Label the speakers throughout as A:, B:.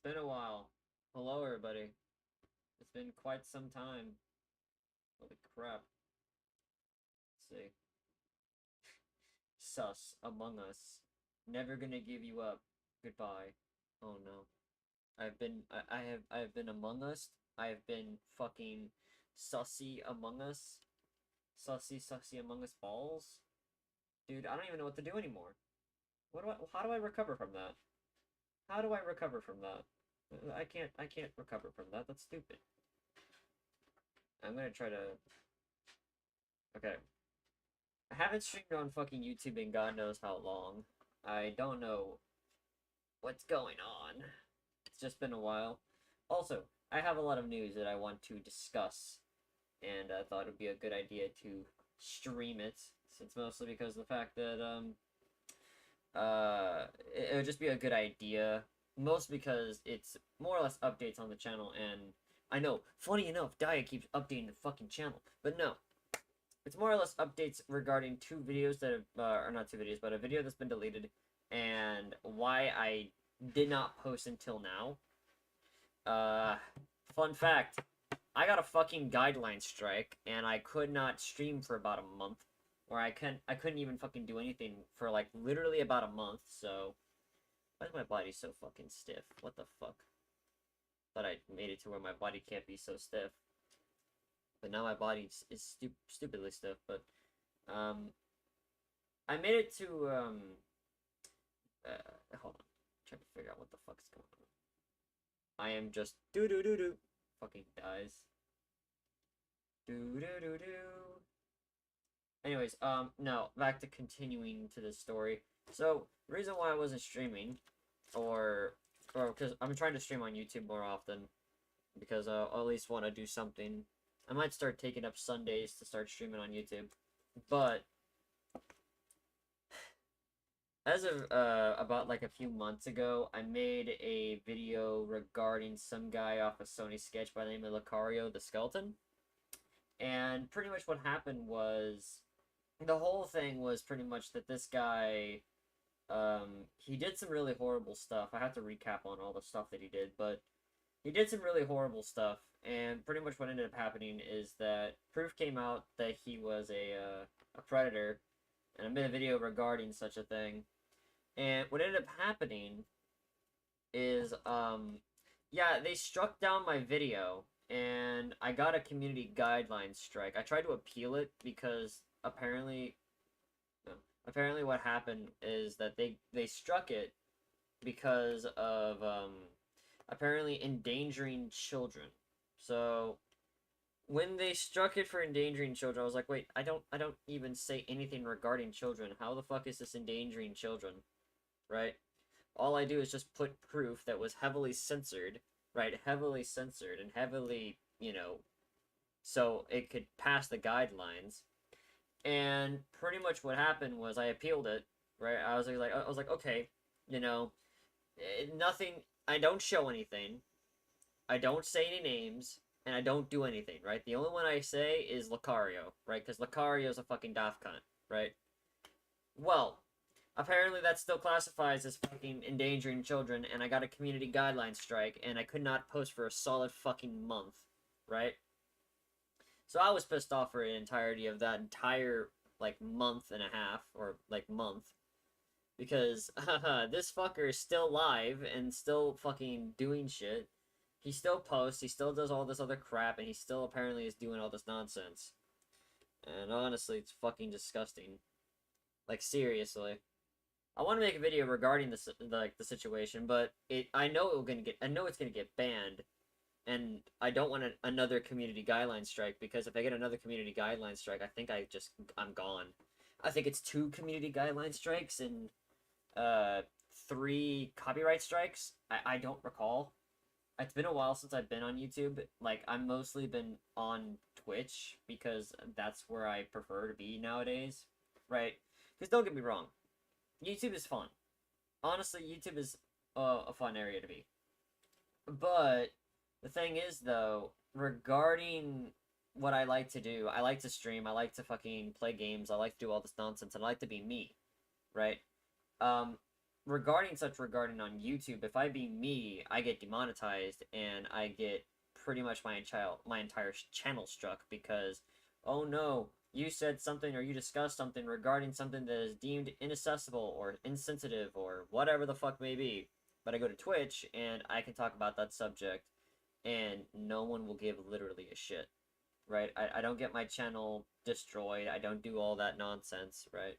A: been a while. Hello, everybody. It's been quite some time. Holy crap. Let's see. Sus, Among Us. Never gonna give you up. Goodbye. Oh no. I have been Among Us. I have been fucking sussy Among Us. Sussy Among Us balls. Dude, I don't even know what to do anymore. How do I recover from that? How do I recover from that? I can't recover from that. That's stupid. I'm gonna try to. Okay. I haven't streamed on fucking YouTube in God knows how long. I don't know what's going on. It's just been a while. Also, I have a lot of news that I want to discuss, and I thought it would be a good idea to stream it, since mostly because of the fact that it would just be a good idea, most because it's more or less updates on the channel, and I know, funny enough, Dia keeps updating the fucking channel, but no, it's more or less updates regarding two videos that have, or not two videos, but a video that's been deleted, and why I did not post until now. Fun fact, I got a fucking guideline strike, and I could not stream for about a month, or I couldn't even fucking do anything for like literally about a month. So why is my body so fucking stiff? What the fuck? Thought I made it to where my body can't be so stiff, but now my body is stupidly stiff. But um, I made it to hold on, I'm trying to figure out what the fuck's going on. I am just do do do do, fucking dies. Do do do do. Anyways, no, back to continuing to this story. So, the reason why I wasn't streaming, or because I'm trying to stream on YouTube more often, because I at least want to do something. I might start taking up Sundays to start streaming on YouTube, but as of about like a few months ago, I made a video regarding some guy off a Sony sketch by the name of Lucario the Skeleton, and pretty much what happened was the whole thing was pretty much that this guy he did some really horrible stuff. I have to recap on all the stuff that he did, but he did some really horrible stuff, and pretty much what ended up happening is that proof came out that he was a predator, and I made a video regarding such a thing. And what ended up happening is yeah, they struck down my video, and I got a community guidelines strike. I tried to appeal it because apparently what happened is that they struck it because of apparently endangering children. So when they struck it for endangering children, I was like, wait, I don't even say anything regarding children. How the fuck is this endangering children? Right? All I do is just put proof that was heavily censored, right? Heavily censored and heavily, so it could pass the guidelines. And pretty much what happened was I appealed it, right? I was like, okay, nothing. I don't show anything. I don't say any names, and I don't do anything, right? The only one I say is Lucario, right? Because Lucario's a fucking daft cunt, right? Well, apparently that still classifies as fucking endangering children, and I got a community guideline strike, and I could not post for a solid fucking month, right? So I was pissed off for the entirety of that entire like month and a half or like month because this fucker is still live and still fucking doing shit. He still posts, he still does all this other crap, and he still apparently is doing all this nonsense. And honestly, it's fucking disgusting. Like seriously. I want to make a video regarding this like the situation, but I know it's gonna get banned, and I don't want another community guideline strike because if I get another community guideline strike, I think I'm gone. I think it's 2 community guideline strikes and uh 3 copyright strikes. I don't recall. It's been a while since I've been on YouTube. Like I've mostly been on Twitch because that's where I prefer to be nowadays, right? Because don't get me wrong, YouTube is fun. Honestly, YouTube is a fun area to be. But the thing is, though, regarding what I like to do, I like to stream, I like to fucking play games, I like to do all this nonsense, and I like to be me, right? Um, regarding on YouTube, if I be me, I get demonetized and I get pretty much my entire channel struck because, oh no, you said something or you discussed something regarding something that is deemed inaccessible or insensitive or whatever the fuck may be. But I go to Twitch and I can talk about that subject and no one will give literally a shit, right? I don't get my channel destroyed. I don't do all that nonsense, right?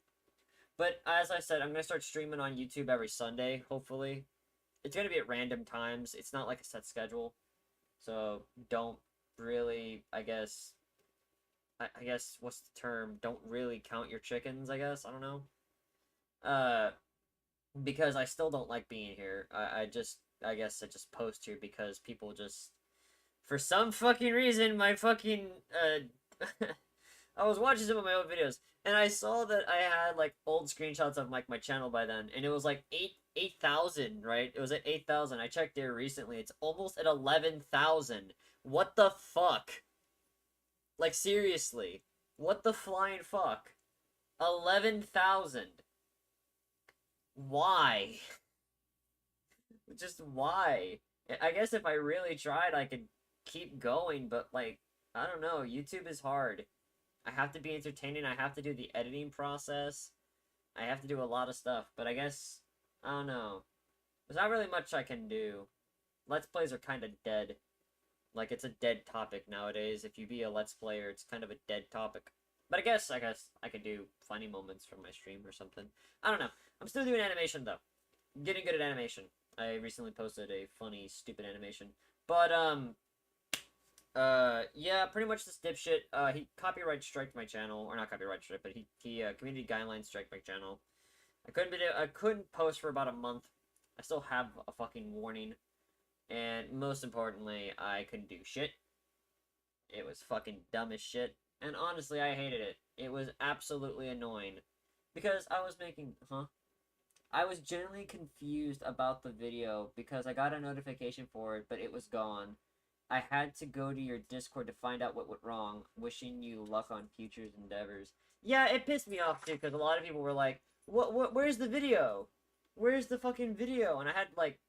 A: But as I said, I'm gonna start streaming on YouTube every Sunday, hopefully. It's gonna be at random times. It's not like a set schedule. So don't really, I guess what's the term? Don't really count your chickens, I guess. I don't know. Uh because I still don't like being here. I guess I just post here because people just for some fucking reason my fucking I was watching some of my old videos and I saw that I had like old screenshots of like my channel by then and it was like 8,000, right? It was at 8,000. I checked there recently. It's almost at 11,000. What the fuck? Like seriously. What the flying fuck? 11,000. Why? Just why? I guess if I really tried I could keep going, but like I don't know, YouTube is hard. I have to be entertaining. I have to do the editing process. I have to do a lot of stuff. But I guess, I don't know. There's not really much I can do. Let's plays are kind of dead. Like, it's a dead topic nowadays. If you be a Let's Player, it's kind of a dead topic. But I guess I could do funny moments from my stream or something. I don't know. I'm still doing animation, though. I'm getting good at animation. I recently posted a funny, stupid animation. But, yeah, pretty much this dipshit, he copyright striked my channel, or not copyright strike, but he community guidelines strike my channel. I couldn't post for about a month. I still have a fucking warning. And most importantly, I couldn't do shit. It was fucking dumb as shit. And honestly, I hated it. It was absolutely annoying. Because I was making, I was genuinely confused about the video because I got a notification for it, but it was gone. I had to go to your Discord to find out what went wrong. Wishing you luck on future endeavors. Yeah, it pissed me off too, because a lot of people were like, where's the video? Where's the fucking video? And I had, like,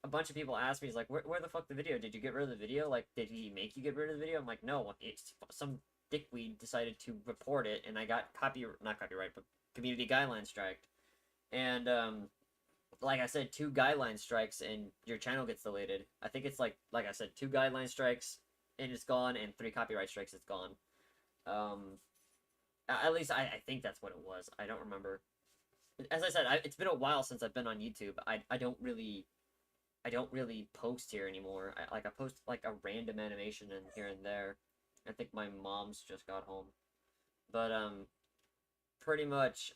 A: a bunch of people ask me, he's like, where the fuck the video? Did you get rid of the video? Like, did he make you get rid of the video? I'm like, no, it's some dickweed decided to report it, and I got not copyright, but community guideline striked. And, like I said, 2 guideline strikes and your channel gets deleted. I think it's like I said, 2 guideline strikes and it's gone, and 3 copyright strikes, it's gone. At least I think that's what it was. I don't remember. As I said, it's been a while since I've been on YouTube. I don't really post here anymore. I post like a random animation in here and there. I think my mom's just got home. But pretty much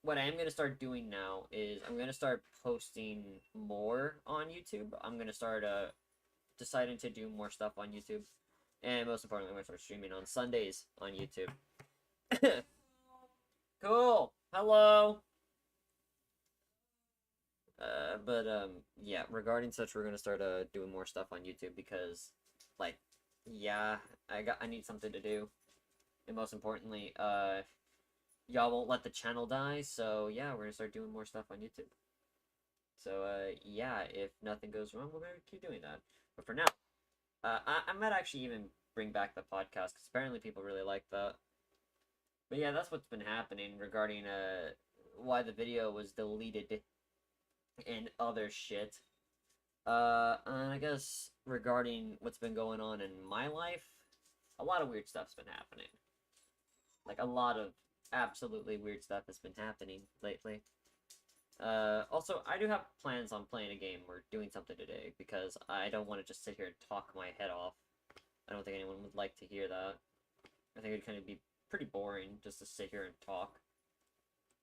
A: what I am going to start doing now is I'm going to start posting more on YouTube. I'm going to start deciding to do more stuff on YouTube. And most importantly, I'm going to start streaming on Sundays on YouTube. Cool. Hello. Yeah, regarding such, we're going to start doing more stuff on YouTube because, like, yeah, I need something to do. And most importantly, y'all won't let the channel die, so yeah, we're gonna start doing more stuff on YouTube. So, yeah, if nothing goes wrong, we're gonna keep doing that. But for now, I might actually even bring back the podcast, because apparently people really like that. But yeah, that's what's been happening regarding, why the video was deleted and other shit. And I guess regarding what's been going on in my life, a lot of weird stuff's been happening. Like, a lot of absolutely weird stuff has been happening lately. Also, I do have plans on playing a game or doing something today, because I don't want to just sit here and talk my head off. I don't think anyone would like to hear that. I think it'd kind of be pretty boring just to sit here and talk.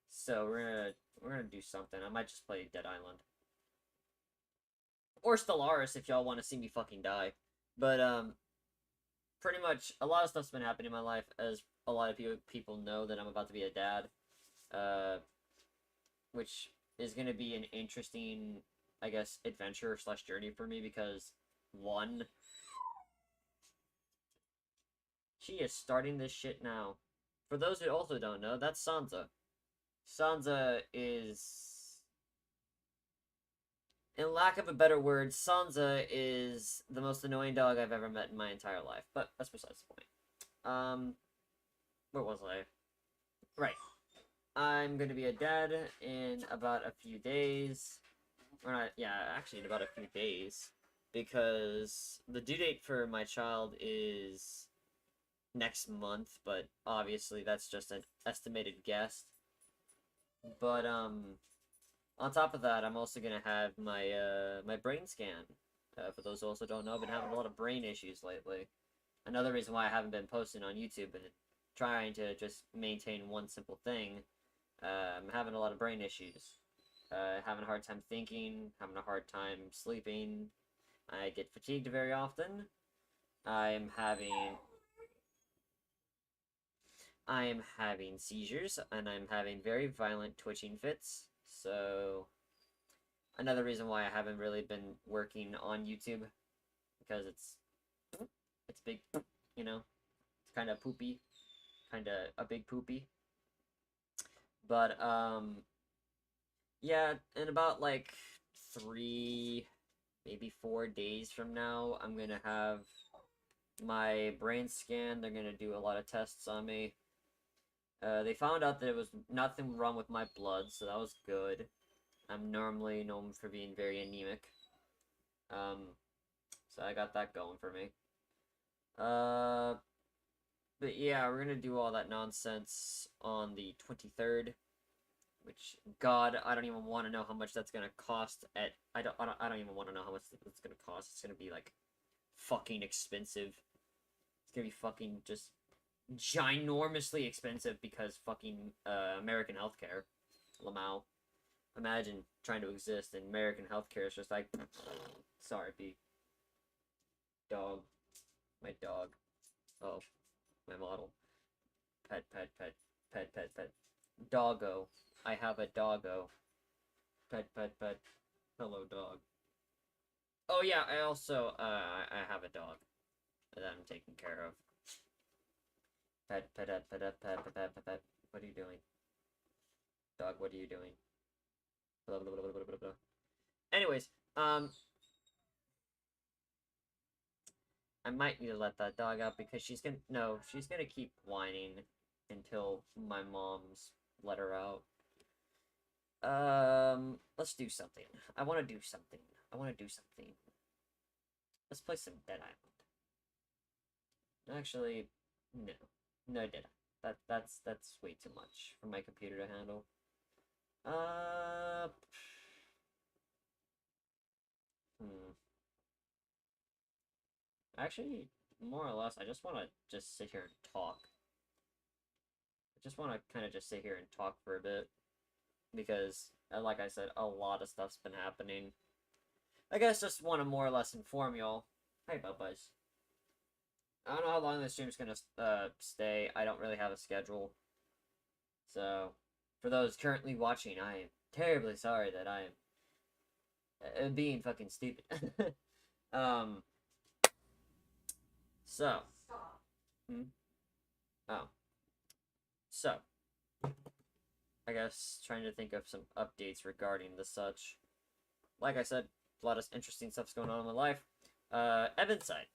A: So we're gonna do something. I might just play Dead Island. Or Stellaris if y'all want to see me fucking die. But, pretty much, a lot of stuff's been happening in my life, as a lot of people know that I'm about to be a dad. Which is going to be an interesting, I guess, adventure / journey for me, because, 1, she is starting this shit now. For those who also don't know, that's Sansa. Sansa is in lack of a better word, Sansa is the most annoying dog I've ever met in my entire life. But that's besides the point. Where was I? Right. I'm gonna be a dad in about a few days. Or not, yeah, actually in about a few days. Because the due date for my child is next month, but obviously that's just an estimated guess. But, on top of that, I'm also gonna have my, my brain scan. For those who also don't know, I've been having a lot of brain issues lately. Another reason why I haven't been posting on YouTube and trying to just maintain one simple thing. I'm having a lot of brain issues. Having a hard time thinking, having a hard time sleeping. I get fatigued very often. I'm having seizures, and I'm having very violent twitching fits. So, another reason why I haven't really been working on YouTube, because it's big, you know, it's kind of poopy, kind of a big poopy. But yeah, in about like 3, maybe 4 days from now, I'm gonna have my brain scan. They're gonna do a lot of tests on me. They found out that there was nothing wrong with my blood, so that was good. I'm normally known for being very anemic. So I got that going for me. But yeah, we're gonna do all that nonsense on the 23rd. Which, God, I don't even want to know how much that's gonna cost. I don't even want to know how much it's gonna cost. It's gonna be like fucking expensive. It's gonna be fucking just ginormously expensive because fucking American healthcare, Lamau. Imagine trying to exist and American healthcare is just like, sorry, B. Dog, my dog. Oh, my model. Pet, pet, pet, pet, pet, pet. Doggo. I have a doggo. Pet, pet, pet. Hello, dog. Oh yeah, I also, I have a dog that I'm taking care of. Pet, pet, pet, pet, pet, pet, pet, pet, pet. What are you doing? Dog, what are you doing? Blah, blah, blah, blah, blah, blah, blah. Anyways, I might need to let that dog out because she's gonna keep whining until my mom's let her out. Let's do something. I want to do something. Let's play some Dead Island. Actually, no. No, Dead Island. That's way too much for my computer to handle. Actually, more or less, I just want to just sit here and talk. I just want to kind of just sit here and talk for a bit. Because, like I said, a lot of stuff's been happening. I guess just want to more or less inform y'all. Hey, Bubbies. I don't know how long this stream's gonna stay. I don't really have a schedule. So, for those currently watching, I am terribly sorry that I am being fucking stupid. So. Oh. So. I guess trying to think of some updates regarding the such. Like I said, a lot of interesting stuff's going on in my life. Evanside.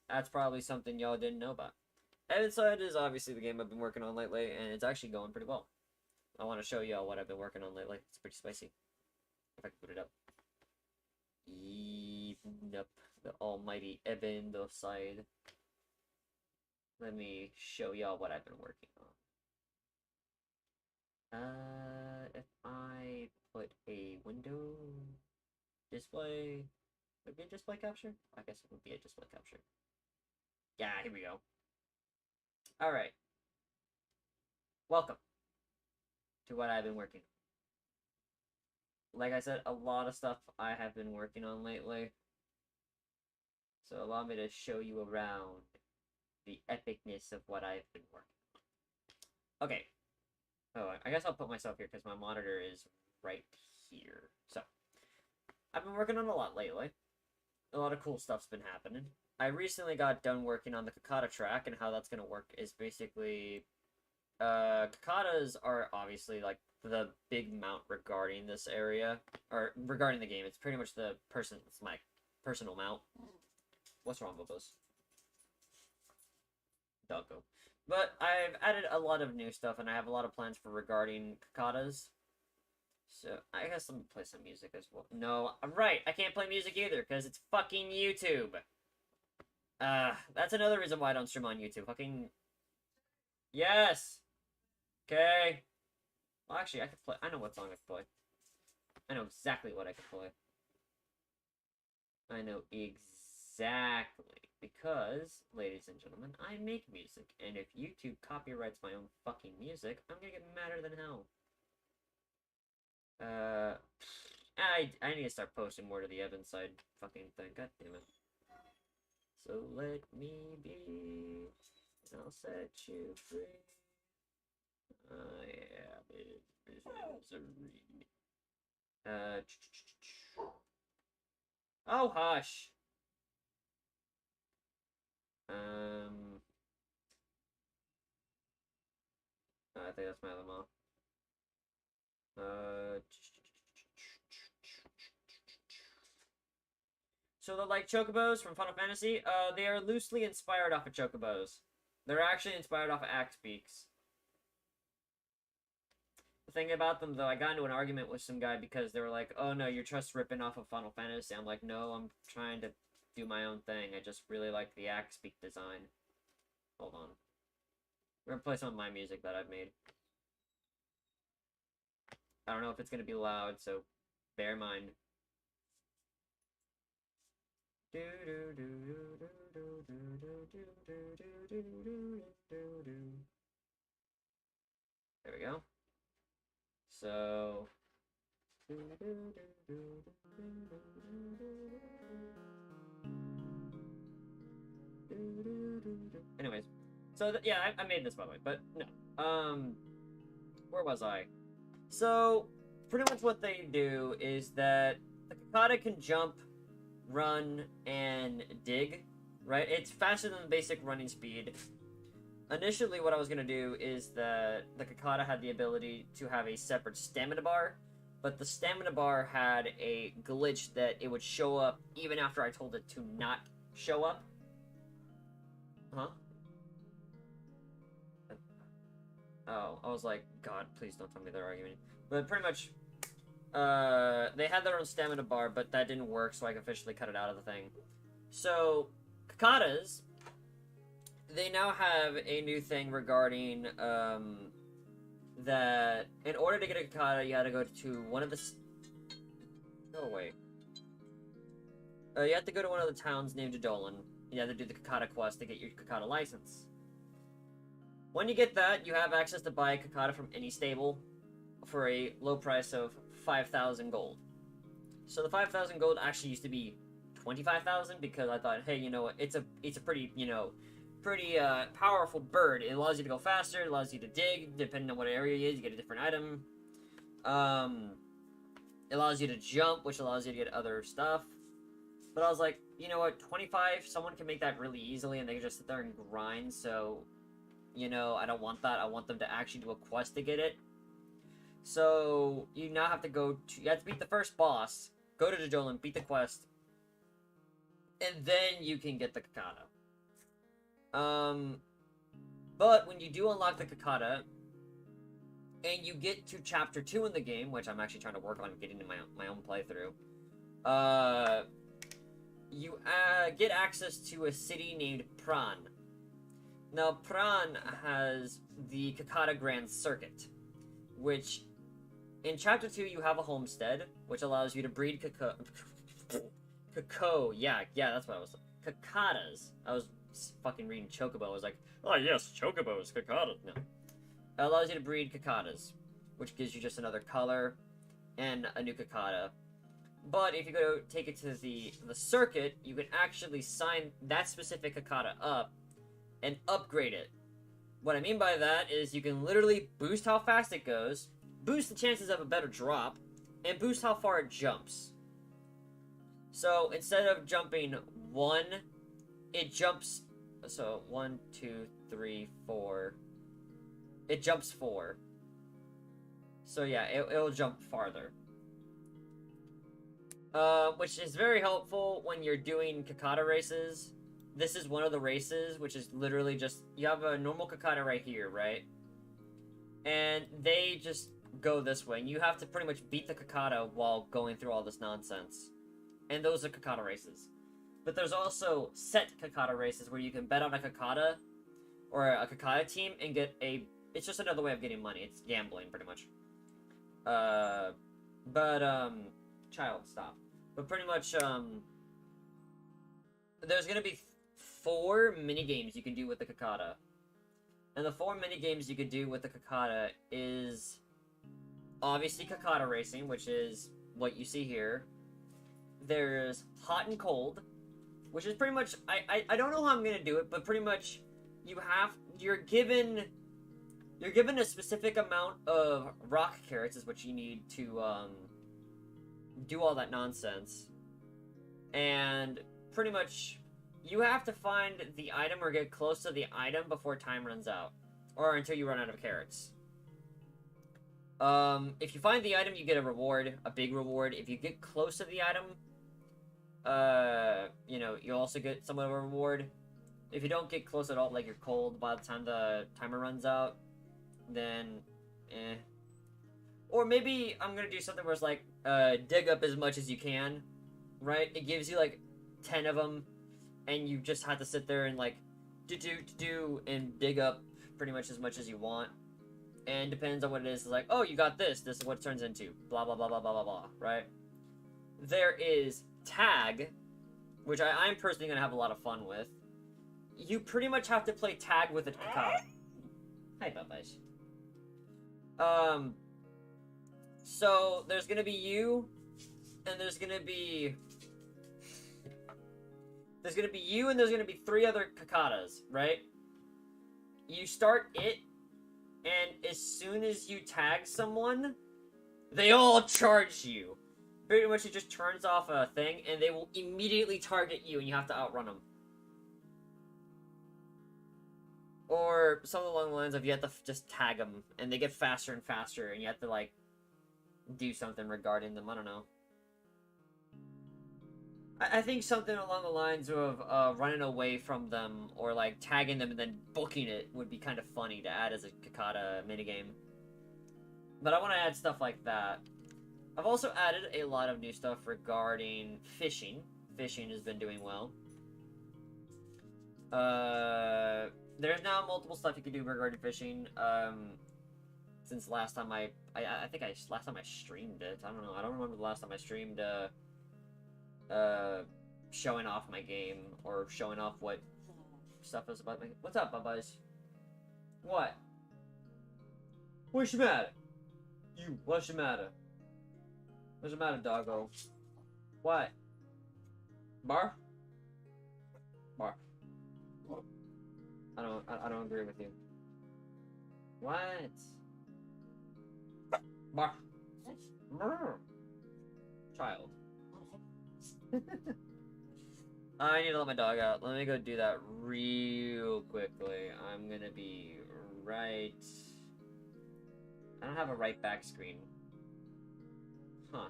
A: That's probably something y'all didn't know about. Evanside is obviously the game I've been working on lately, and it's actually going pretty well. I want to show y'all what I've been working on lately. It's pretty spicy. If I can put it up. Even up the almighty Evanside. Let me show y'all what I've been working on. If I put a window display, would it be a display capture? I guess it would be a display capture. Yeah, here we go. Alright. Welcome to what I've been working on. Like I said, a lot of stuff I have been working on lately. So allow me to show you around the epicness of what I've been working on. Okay. Oh, I guess I'll put myself here because my monitor is right here. So, I've been working on a lot lately. A lot of cool stuff's been happening. I recently got done working on the Kakata track, and how that's going to work is basically Kakadas are obviously like the big mount regarding this area, or regarding the game. It's pretty much it's my personal mount. What's wrong with us? Doggo. But I've added a lot of new stuff, and I have a lot of plans for regarding Kakadas. So, I guess let me play some music as well. No, I'm right, I can't play music either, because it's fucking YouTube. That's another reason why I don't stream on YouTube. Fucking... Yes! Okay. Well, actually, I could play... I know what song I could play. I know exactly what I could play. I know exactly. Because, ladies and gentlemen, I make music. And if YouTube copyrights my own fucking music, I'm gonna get madder than hell. I need to start posting more to the Evanside fucking thing. God damn it. So let me be, and I'll set you free. I am in misery. Oh, hush. I think that's my other mom. So they're like chocobos from Final Fantasy. They are loosely inspired off of chocobos. They're actually inspired off of axe beaks. The thing about them, though, I got into an argument with some guy because they were like, "Oh no, you're just ripping off of Final Fantasy." I'm like, "No, I'm trying to do my own thing. I just really like the axe beak design." Hold on. We're gonna play some of my music that I've made. I don't know if it's gonna be loud, so bear in mind. There we go. So... Anyways. So, yeah, I made this, by the way, but no. Where was I? So, pretty much what they do is that the Kakata can jump, run, and dig, right? It's faster than the basic running speed. Initially, what I was going to do is that the Kakata had the ability to have a separate stamina bar, but the stamina bar had a glitch that it would show up even after I told it to not show up. Huh? Oh, I was like, God, please don't tell me they're arguing. But pretty much, they had their own stamina bar, but that didn't work, so I officially cut it out of the thing. So, Kakatas, they now have a new thing regarding, that in order to get a Kakata, you had to go to one of the... Go away. You have to go to one of the towns named Adolan. You have to do the Kakata quest to get your Kakata license. When you get that, you have access to buy a Kakata from any stable for a low price of 5,000 gold. So the 5,000 gold actually used to be 25,000 because I thought, hey, you know what, it's a pretty, you know, pretty powerful bird. It allows you to go faster, it allows you to dig, depending on what area it is, you get a different item. It allows you to jump, which allows you to get other stuff. But I was like, you know what, 25, someone can make that really easily and they can just sit there and grind, so... You know, I don't want that. I want them to actually do a quest to get it. So, you now have to go to... You have to beat the first boss, go to Dojolan, beat the quest, and then you can get the Kakata. But when you do unlock the Kakata, and you get to Chapter 2 in the game, which I'm actually trying to work on getting in my own playthrough, you get access to a city named Pran. Now, Pran has the Kakata Grand Circuit, which, in Chapter 2, you have a homestead, which allows you to breed yeah, that's what I was... Kakatas. I was fucking reading Chocobo. I was like, oh yes, Chocobos, Kakatas. No. It allows you to breed Kakatas, which gives you just another color and a new Kakata. But if you go take it to the circuit, you can actually sign that specific Kakata up and upgrade it. What I mean by that is you can literally boost how fast it goes, boost the chances of a better drop, and boost how far it jumps. So instead of jumping 1, it jumps... So 1, 2, 3, 4... it jumps 4. So yeah, it'll jump farther. Which is very helpful when you're doing Kakata races. This is one of the races, which is literally just, you have a normal Kakata right here, right? And they just go this way, and you have to pretty much beat the Kakata while going through all this nonsense. And those are Kakata races. But there's also set Kakata races where you can bet on a Kakata, or a Kakata team, and get a... It's just another way of getting money. It's gambling, pretty much. Child, stop. But pretty much, there's gonna be 4 minigames you can do with the Kakata. And the 4 minigames you could do with the Kakata is... obviously Kakata racing, which is what you see here. There's hot and cold, which is pretty much... I don't know how I'm gonna do it, but pretty much you're given a specific amount of rock carrots is what you need to do all that nonsense. And pretty much you have to find the item or get close to the item before time runs out, or until you run out of carrots. If you find the item, you get a reward, a big reward. If you get close to the item, you know, you also get somewhat of a reward. If you don't get close at all, like you're cold by the time the timer runs out, then, eh. Or maybe I'm gonna do something where it's like, dig up as much as you can, right? It gives you like 10 of them, and you just have to sit there and like, do, and dig up pretty much as much as you want. And depends on what it is. It's like, oh, you got this. This is what it turns into. Blah, blah, blah, blah, blah, blah, blah, right? There is tag, which I'm personally going to have a lot of fun with. You pretty much have to play tag with a Kakata. Hi, Popeyes. So, there's going to be you, and there's going to be... There's going to be you, and there's going to be 3 other Kakatas, right? You start it, and as soon as you tag someone, they all charge you. Pretty much it just turns off a thing, and they will immediately target you, and you have to outrun them. Or something along the lines of you have to just tag them, and they get faster and faster, and you have to, like, do something regarding them. I don't know. I think something along the lines of running away from them, or like tagging them and then booking it would be kind of funny to add as a Kakata minigame. But I want to add stuff like that. I've also added a lot of new stuff regarding fishing. Fishing has been doing well. There's now multiple stuff you can do regarding fishing. Since last time I think last time I streamed it. I don't know. I don't remember the last time I streamed showing off my game, or showing off what stuff is about my... What's up, Bubba's? What? What's the matter? You, what's the matter? What's the matter, doggo? What? Bar? Bar. I don't agree with you. What? Bar. Child. I need to let my dog out. Let me go do that real quickly. I'm gonna be right... I don't have a right back screen. Huh.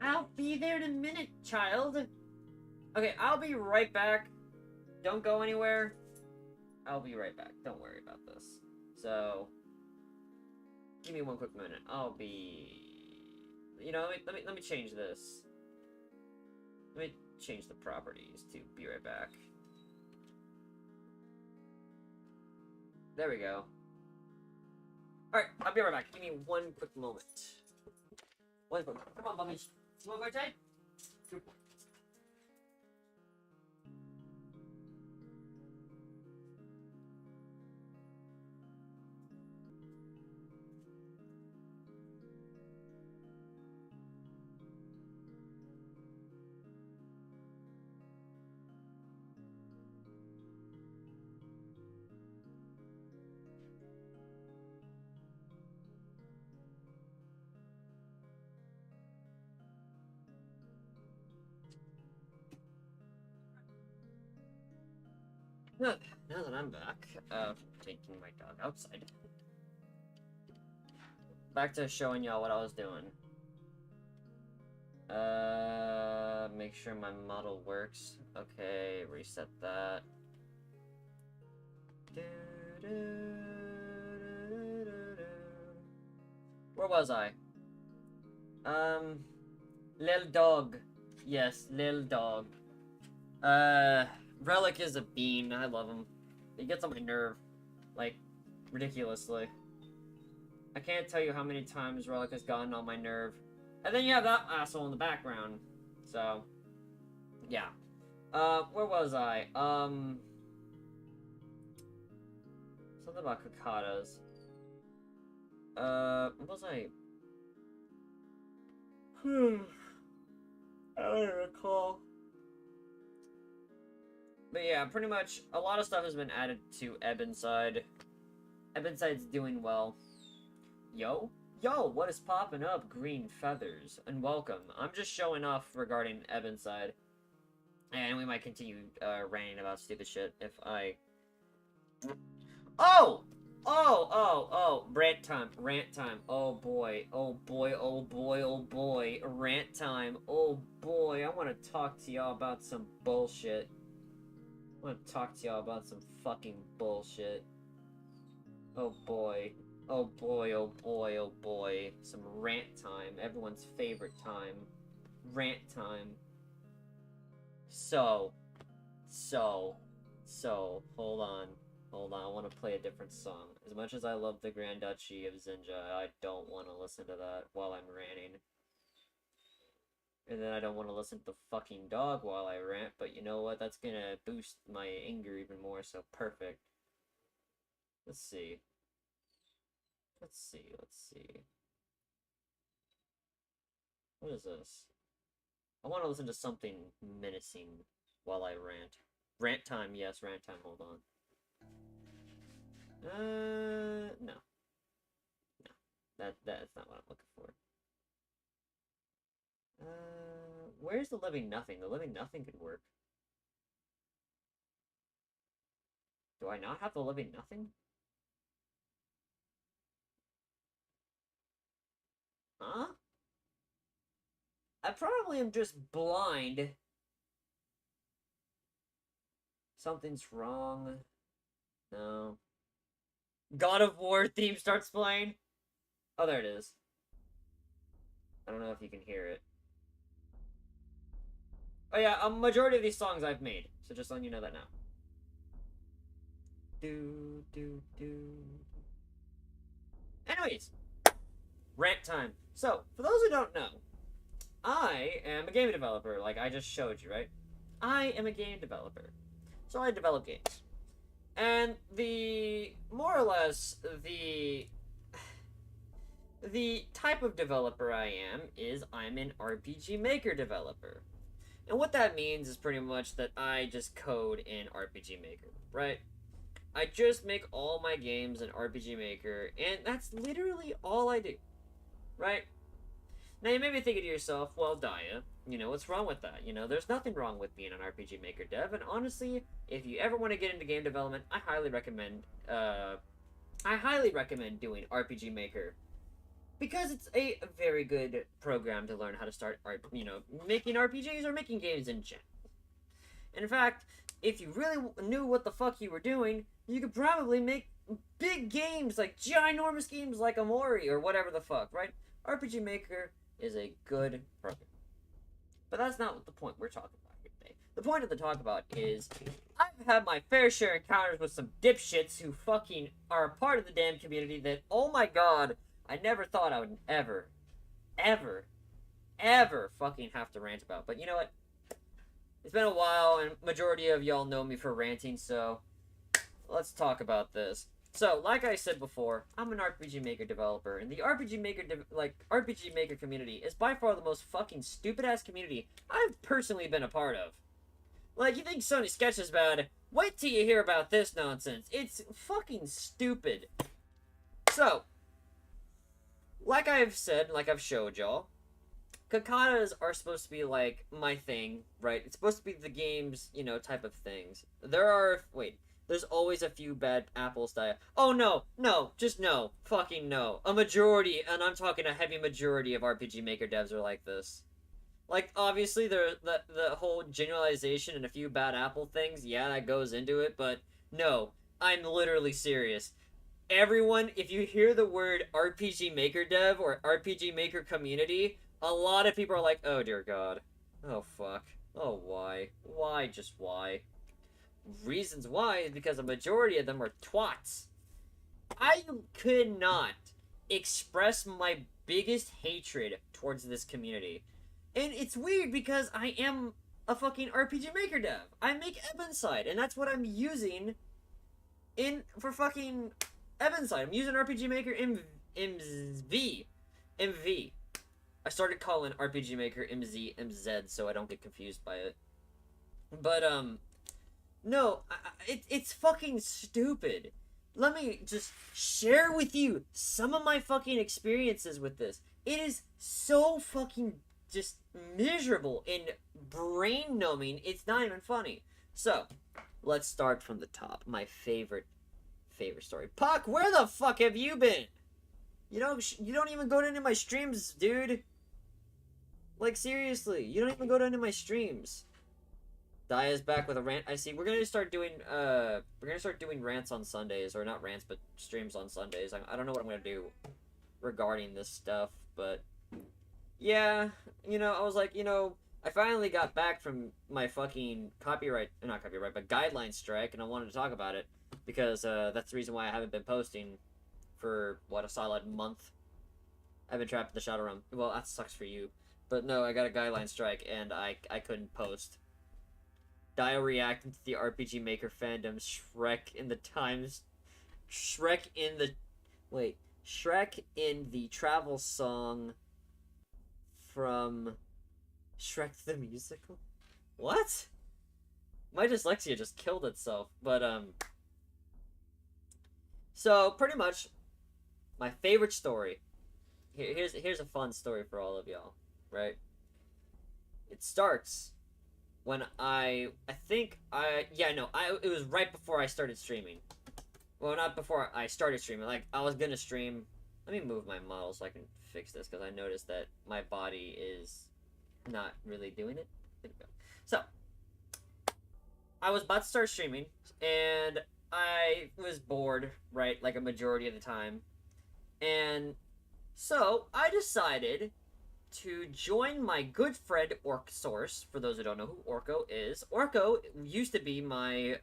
A: I'll be there in a minute, child. Okay, I'll be right back. Don't go anywhere. I'll be right back. Don't worry about this. So, give me one quick minute. I'll be... You know, let me change this. Let me change the properties to be right back. There we go. Alright, I'll be right back. Give me one quick moment. One quick moment. Come on, Bubby. You wanna go outside? Now that I'm back, taking my dog outside. Back to showing y'all what I was doing. Make sure my model works. Okay, reset that. Where was I? Lil Dog. Yes, Lil Dog. Relic is a bean. I love him. He gets on my nerve. Like, ridiculously. I can't tell you how many times Relic has gotten on my nerve. And then you have that asshole in the background. So, yeah. Where was I? Something about Kakadas. What was I? I don't recall. But yeah, pretty much a lot of stuff has been added to Ebonside. Ebonside's doing well. Yo, what is popping up? Green feathers. And welcome. I'm just showing off regarding Ebonside. And we might continue ranting about stupid shit if I... Oh! Rant time. Oh boy. Rant time. Oh boy, I want to talk to y'all about some bullshit. I want to talk to y'all about some fucking bullshit. Oh boy. Some rant time. Everyone's favorite time. Rant time. So, hold on, I want to play a different song. As much as I love the Grand Duchy of Zinja, I don't want to listen to that while I'm ranting. And then I don't want to listen to the fucking dog while I rant, but you know what? That's gonna boost my anger even more, so perfect. Let's see. What is this? I want to listen to something menacing while I rant. Rant time, yes, rant time, hold on. No. That's not what I'm looking for. Where's the Living Nothing? The Living Nothing could work. Do I not have the Living Nothing? Huh? I probably am just blind. Something's wrong. No. God of War theme starts playing. Oh, there it is. I don't know if you can hear it. Oh yeah, a majority of these songs I've made, so just letting you know that now. Anyways, rant time. So, for those who don't know, I am a game developer, like I just showed you, right? I am a game developer. So I develop games. And more or less, the type of developer I am is I'm an RPG Maker developer. And what that means is pretty much that I just code in RPG Maker, right? I just make all my games in RPG Maker, and that's literally all I do, right? Now, you may be thinking to yourself, well, Daya, what's wrong with that? There's nothing wrong with being an RPG Maker dev, and honestly, if you ever want to get into game development, I highly recommend doing RPG Maker. Because it's a very good program to learn how to start making RPGs or making games in general. In fact, if you really knew what the fuck you were doing, you could probably make big games, like ginormous games like Omori or whatever the fuck, right? RPG Maker is a good program. But that's not what the point we're talking about here today. The point of the talk about is I've had my fair share encounters with some dipshits who fucking are a part of the damn community that, oh my god, I never thought I would ever fucking have to rant about. But you know what? It's been a while, and majority of y'all know me for ranting, so let's talk about this. So, like I said before, I'm an RPG Maker developer, and the RPG Maker community is by far the most fucking stupid-ass community I've personally been a part of. Like, you think Sony Sketch is bad? Wait till you hear about this nonsense. It's fucking stupid. So, like I've said, like I've showed y'all, Kakadas are supposed to be, like, my thing, right? It's supposed to be the game's, type of things. There's always a few bad apples die. Oh no, no, just no, fucking no. A majority, and I'm talking a heavy majority of RPG Maker devs are like this. Like, obviously, the whole generalization and a few bad apple things, yeah, that goes into it, but no, I'm literally serious. Everyone, if you hear the word RPG Maker dev or RPG Maker community, a lot of people are like, oh dear god. Oh fuck. Oh why? Why just why? Reasons why is because a majority of them are twats. I could not express my biggest hatred towards this community. And it's weird because I am a fucking RPG Maker dev. I make Ebonside, and that's what I'm using for fucking Ebonside. I'm using RPG Maker MV. MV. I started calling RPG Maker MZ, MZ, so I don't get confused by it. But, no, it's fucking stupid. Let me just share with you some of my fucking experiences with this. It is so fucking just miserable and brain numbing. It's not even funny. So, let's start from the top. My favorite story. Puck, where the fuck have you been? You don't even go to any of my streams, dude. Like, seriously, you don't even go to any of my streams. Daya's back with a rant. I see. We're gonna start doing rants on Sundays, or not rants, but streams on Sundays. I don't know what I'm gonna do regarding this stuff, but yeah, I was like, I finally got back from my fucking not copyright, but guideline strike, and I wanted to talk about it because that's the reason why I haven't been posting for a solid month. I've been trapped in the Shadow Realm. Well, that sucks for you, but no, I got a guideline strike, and I couldn't post. Dio reacting to the RPG Maker fandom, Shrek in the travel song from Shrek the Musical? What? My dyslexia just killed itself, but, so, pretty much, my favorite story. Here's a fun story for all of y'all, right? It starts when it was right before I started streaming. Well, not before I started streaming. Like, I was gonna stream. Let me move my model so I can fix this, because I noticed that my body is not really doing it. There we go. So, I was about to start streaming, and I was bored, right, like a majority of the time. And so, I decided to join my good friend OrcSource. For those who don't know who Orko is, Orko used to be my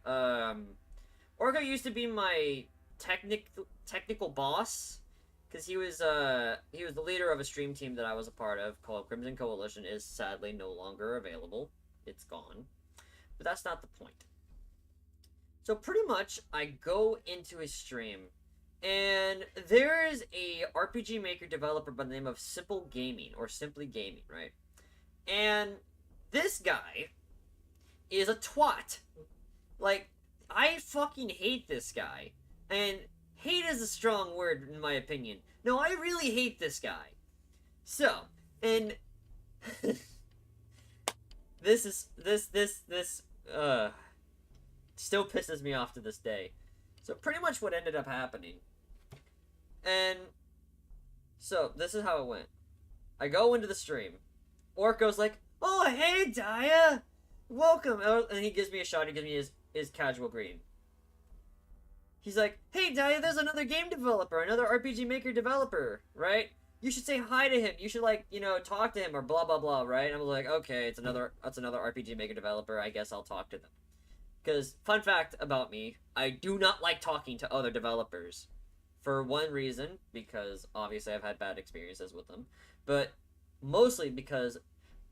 A: technical boss, because he was the leader of a stream team that I was a part of called Crimson Coalition. Is sadly no longer available. It's gone. But that's not the point. So pretty much I go into his stream, and there is a RPG Maker developer by the name of Simple Gaming, or Simply Gaming, right? And this guy is a twat. Like, I fucking hate this guy. And hate is a strong word in my opinion. No, I really hate this guy. So, and this still pisses me off to this day. So pretty much what ended up happening. And so this is how it went. I go into the stream. Orko's like, "Oh, hey, Daya! Welcome!" And he gives me a shot. He gives me his casual greeting. He's like, "Hey, Daya, there's another game developer, another RPG Maker developer, right? You should say hi to him. You should, like, talk to him, or blah, blah, blah, right?" And I'm like, okay, that's another RPG Maker developer. I guess I'll talk to them. Because, fun fact about me, I do not like talking to other developers. For one reason, because obviously I've had bad experiences with them, but mostly because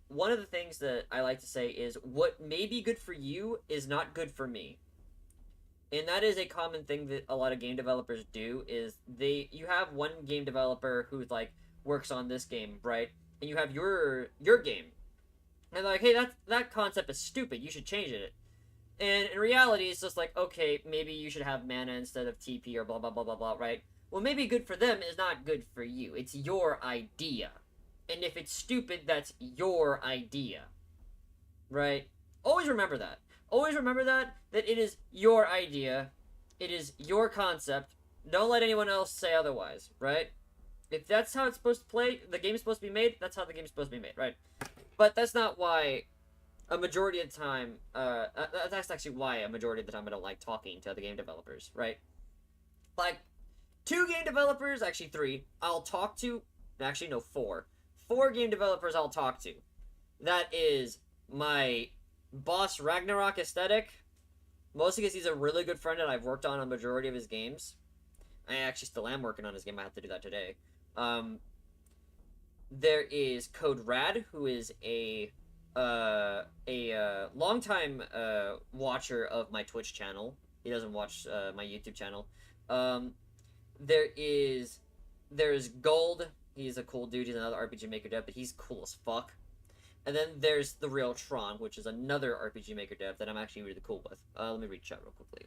A: one of the things that I like to say is, what may be good for you is not good for me. And that is a common thing that a lot of game developers do, is you have one game developer who, like, works on this game, right? And you have your game. And they're like, "Hey, that concept is stupid, you should change it." And in reality, it's just like, okay, maybe you should have mana instead of TP, or blah, blah, blah, blah, blah, right? Well, maybe good for them is not good for you. It's your idea. And if it's stupid, that's your idea. Right? Always remember that. Always remember that it is your idea, it is your concept. Don't let anyone else say otherwise, right? If that's how it's supposed to play, the game's supposed to be made, that's how the game's supposed to be made, right? But that's not why a majority of the time, that's actually why a majority of the time I don't like talking to other game developers, right? Like, 2 game developers, actually 3, I'll talk to, actually no, 4. 4 game developers I'll talk to. That is my boss Ragnarok Aesthetic, mostly because he's a really good friend and I've worked on a majority of his games. I actually still am working on his game, I have to do that today. There is Code Rad, who is a longtime watcher of my Twitch channel. He doesn't watch my YouTube channel. There's Gold. He's a cool dude. He's another RPG Maker dev, but he's cool as fuck. And then there's the real Tron, which is another RPG Maker dev that I'm actually really cool with. Let me read chat real quickly.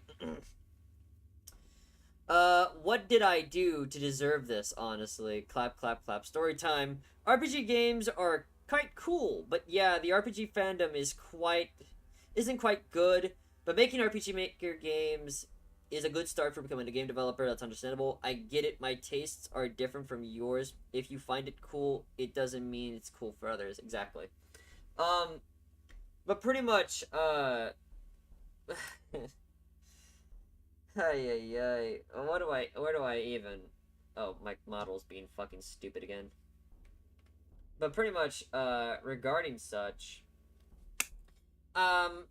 A: What did I do to deserve this, honestly? Clap, clap, clap. Story time. RPG games are quite cool, but yeah, the RPG fandom isn't quite good, but making RPG Maker games is a good start for becoming a game developer. That's understandable. I get it. My tastes are different from yours. If you find it cool, it doesn't mean it's cool for others. Exactly. But pretty much, Ay, ay, ay. Where do I even... Oh, my model's being fucking stupid again. But pretty much, regarding such,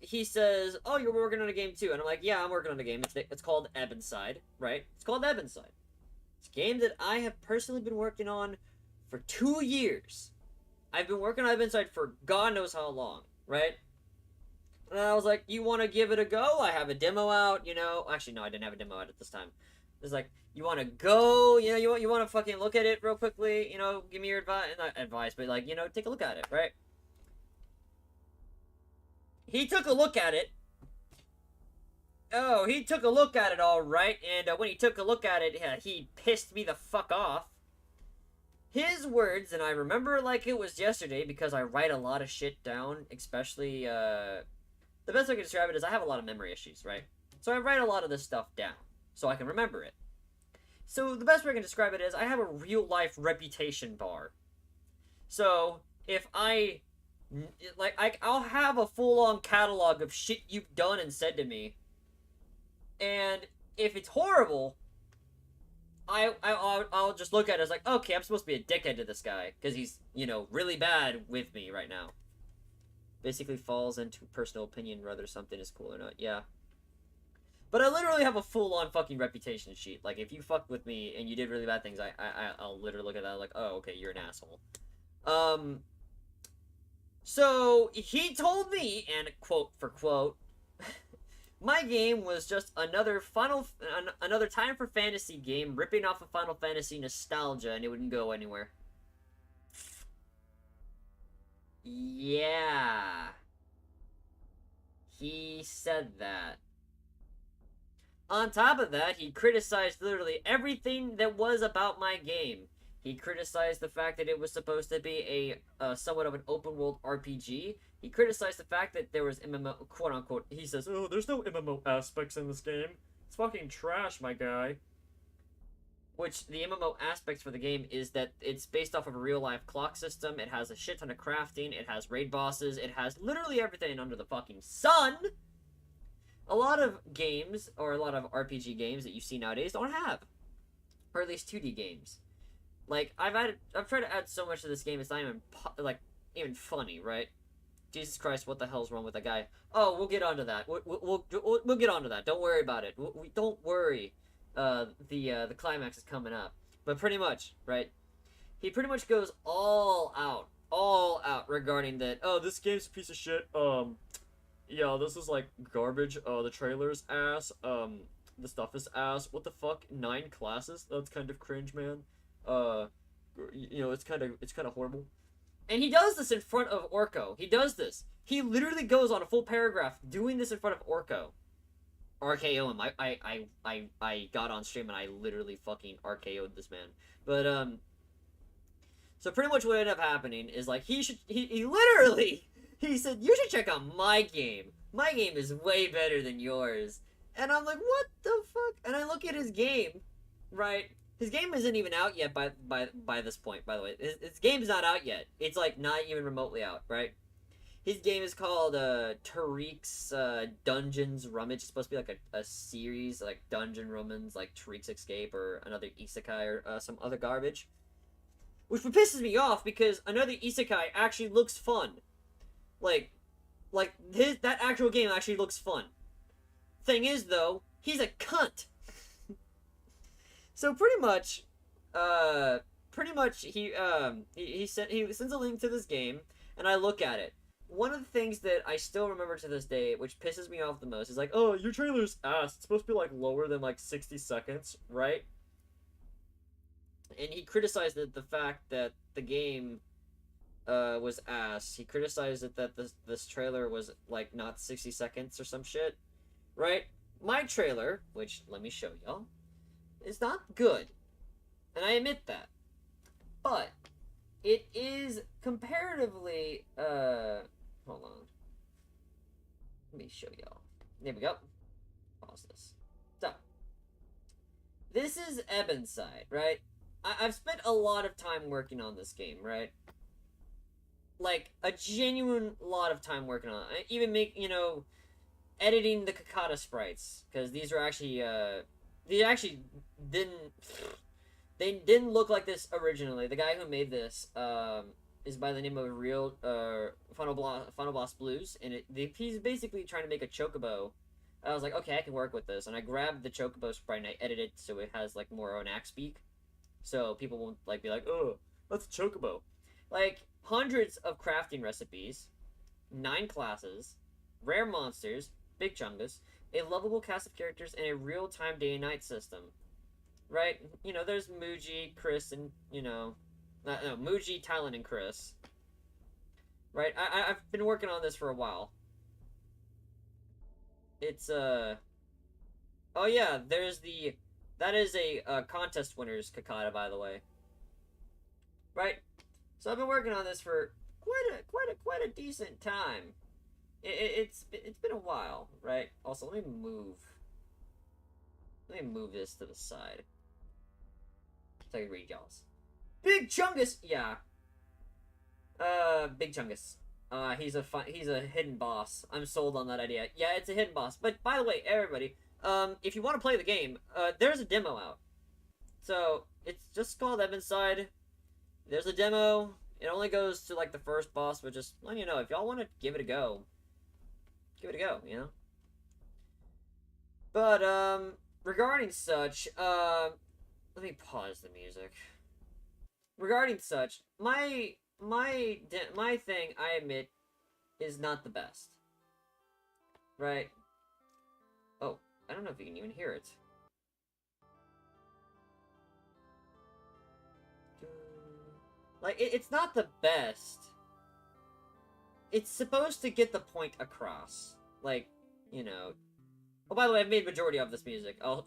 A: he says, oh, you're working on a game too. And I'm like, yeah, I'm working on a game. It's called Ebonside, right? It's called Ebonside. It's a game that I have personally been working on for 2 years. I've been working on Ebonside for God knows how long, right? And I was like, you want to give it a go? I have a demo out, you know. Actually, no, I didn't have a demo out at this time. It's like, you want to go? You know, you want to fucking look at it real quickly? You know, give me your advice. Not advice, but like, you know, take a look at it, right? He took a look at it. Oh, he took a look at it all right. And when he took a look at it, he pissed me the fuck off. His words, and I remember like it was yesterday because I write a lot of shit down, especially, the best way I can describe it is I have a lot of memory issues, right? So I write a lot of this stuff down so I can remember it. So the best way I can describe it is I have a real life reputation bar. So if I'll have a full on catalog of shit you've done and said to me, and if it's horrible, I'll just look at it as like, okay, I'm supposed to be a dickhead to this guy because he's, you know, really bad with me right now. Basically falls into personal opinion whether something is cool or not. Yeah. But I literally have a full-on fucking reputation sheet. Like, if you fucked with me and you did really bad things, I'll literally look at that like, oh, okay, you're an asshole. So, he told me, and quote for quote, my game was just another Time for Fantasy game ripping off of Final Fantasy nostalgia, and it wouldn't go anywhere. Yeah. He said that. On top of that, he criticized literally everything that was about my game. He criticized the fact that it was supposed to be a somewhat of an open world RPG. He criticized the fact that there was MMO, quote unquote. He says, "Oh, there's no MMO aspects in this game. It's fucking trash, my guy." Which the MMO aspects for the game is that it's based off of a real life clock system. It has a shit ton of crafting. It has raid bosses. It has literally everything under the fucking sun. A lot of games, or a lot of RPG games that you see nowadays don't have. Or at least 2D games. Like, I've tried to add so much to this game, it's not even, even funny, right? Jesus Christ, what the hell's wrong with that guy? Oh, we'll get onto that. We'll get onto that. Don't worry about it. Don't worry. The climax is coming up. But pretty much, right? He pretty much goes all out regarding that, oh, this game's a piece of shit, yeah, this is like garbage. The trailer's ass. The stuff is ass. What the fuck? 9 classes? That's kind of cringe, man. You know, it's kind of horrible. And he does this in front of Orko. He does this. He literally goes on a full paragraph doing this in front of Orko. RKO him. I got on stream and I literally fucking RKO'd this man. But so pretty much what ended up happening is like he literally. He said, you should check out my game. My game is way better than yours. And I'm like, what the fuck? And I look at his game, right? His game isn't even out yet by this point, by the way. His game's not out yet. It's like not even remotely out, right? His game is called Tariq's Dungeons Rummage. It's supposed to be like a series, like Dungeon Rummage, like Tariq's Escape or another isekai or some other garbage. Which pisses me off because another isekai actually looks fun. Like, that actual game actually looks fun. Thing is, though, he's a cunt. So pretty much he sends a link to this game, and I look at it. One of the things that I still remember to this day, which pisses me off the most, is like, oh, your trailer's ass. It's supposed to be like lower than like 60 seconds, right? And he criticized the fact that the game was ass. He criticized it that this trailer was like not 60 seconds or some shit, right? My trailer, which let me show y'all, is not good, and I admit that, but it is comparatively hold on, let me show y'all. There we go. Pause this. So this is Ebonside, right? I've spent a lot of time working on this game, right? Like a genuine lot of time working on it. I even editing the Kakata sprites, because these are actually they actually didn't they didn't look like this originally. The guy who made this is by the name of Real Final Boss Blues, and he's basically trying to make a chocobo. I was like, okay, I can work with this, and I grabbed the chocobo sprite and I edited it so it has like more of an axe beak, so people won't like be like, oh, that's a chocobo. Like hundreds of crafting recipes, 9 classes, rare monsters, big chungus, a lovable cast of characters, and a real-time day and night system. Right? There's Muji, Chris, and, no, Muji, Talon, and Chris. Right? I've been working on this for a while. It's, oh yeah, that is a contest winner's Kakata, by the way. Right? So I've been working on this for quite a decent time. It's been a while, right? Also, let me move this to the side so I can read y'all's. Big Chungus, yeah. Big Chungus. He's a hidden boss. I'm sold on that idea. Yeah, it's a hidden boss. But by the way, everybody, if you want to play the game, there's a demo out. So it's just called Ebonside. There's a demo. It only goes to like the first boss, but just letting you know, if y'all want to give it a go, give it a go, But, regarding such, let me pause the music. Regarding such, my thing, I admit, is not the best. Right? Oh, I don't know if you can even hear it. Like, it's not the best. It's supposed to get the point across. Like, Oh, by the way, I've made majority of this music. I'll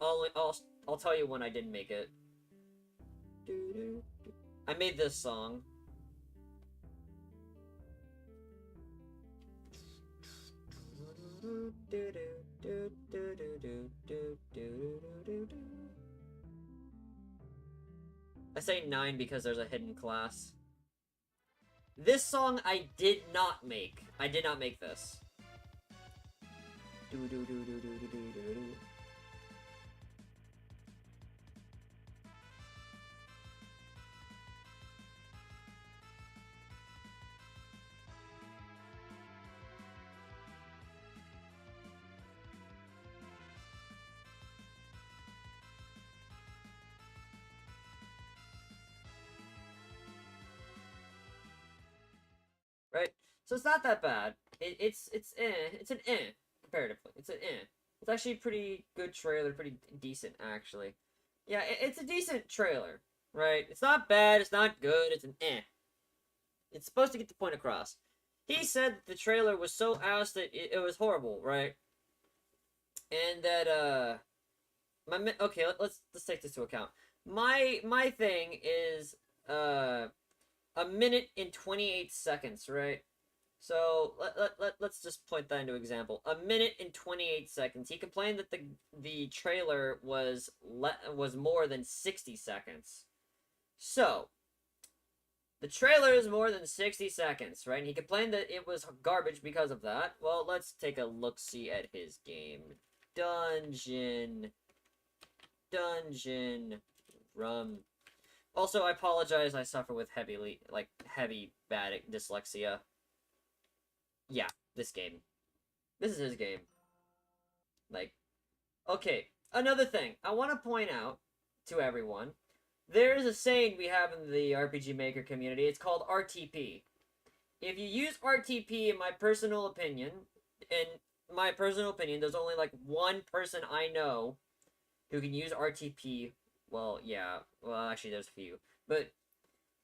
A: tell you when I didn't make it. I made this song. I say 9 because there's a hidden class. This song I did not make. I did not make this. Right? So it's not that bad. It's an comparatively. It's an It's actually a pretty good trailer, pretty decent actually. Yeah, it's a decent trailer, right? It's not bad, it's not good, it's an It's supposed to get the point across. He said that the trailer was so ass that it was horrible, right? And that okay, let's take this into account. My thing is a minute and 28 seconds, right? So let's just point that into example. A minute and 28 seconds. He complained that the trailer was more than 60 seconds. So the trailer is more than 60 seconds, right? And he complained that it was garbage because of that. Well, let's take a look-see at his game. Dungeon Rum. Also, I apologize. I suffer with heavy bad dyslexia. Yeah, this game. This is his game. Like, okay. Another thing I want to point out to everyone. There is a saying we have in the RPG Maker community. It's called RTP. If you use RTP, in my personal opinion, there's only like one person I know who can use RTP. Well, yeah. Well, actually, there's a few. But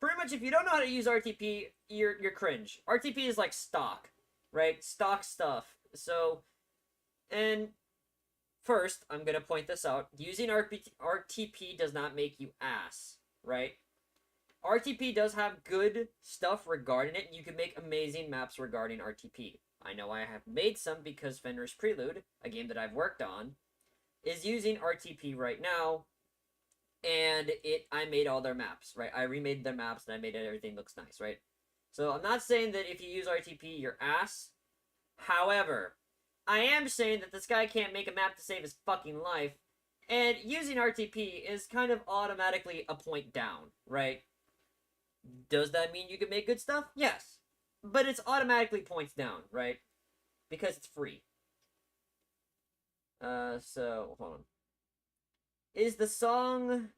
A: pretty much, if you don't know how to use RTP, you're cringe. RTP is like stock, right? Stock stuff. So, and first, I'm gonna point this out. Using RTP does not make you ass, right? RTP does have good stuff regarding it, and you can make amazing maps regarding RTP. I know I have made some because Fenris Prelude, a game that I've worked on, is using RTP right now, and I made all their maps, right? I remade their maps, and I made everything looks nice, right? So I'm not saying that if you use RTP, you're ass. However, I am saying that this guy can't make a map to save his fucking life, and using RTP is kind of automatically a point down, right? Does that mean you can make good stuff? Yes. But it's automatically points down, right? Because it's free. So, hold on. Is the song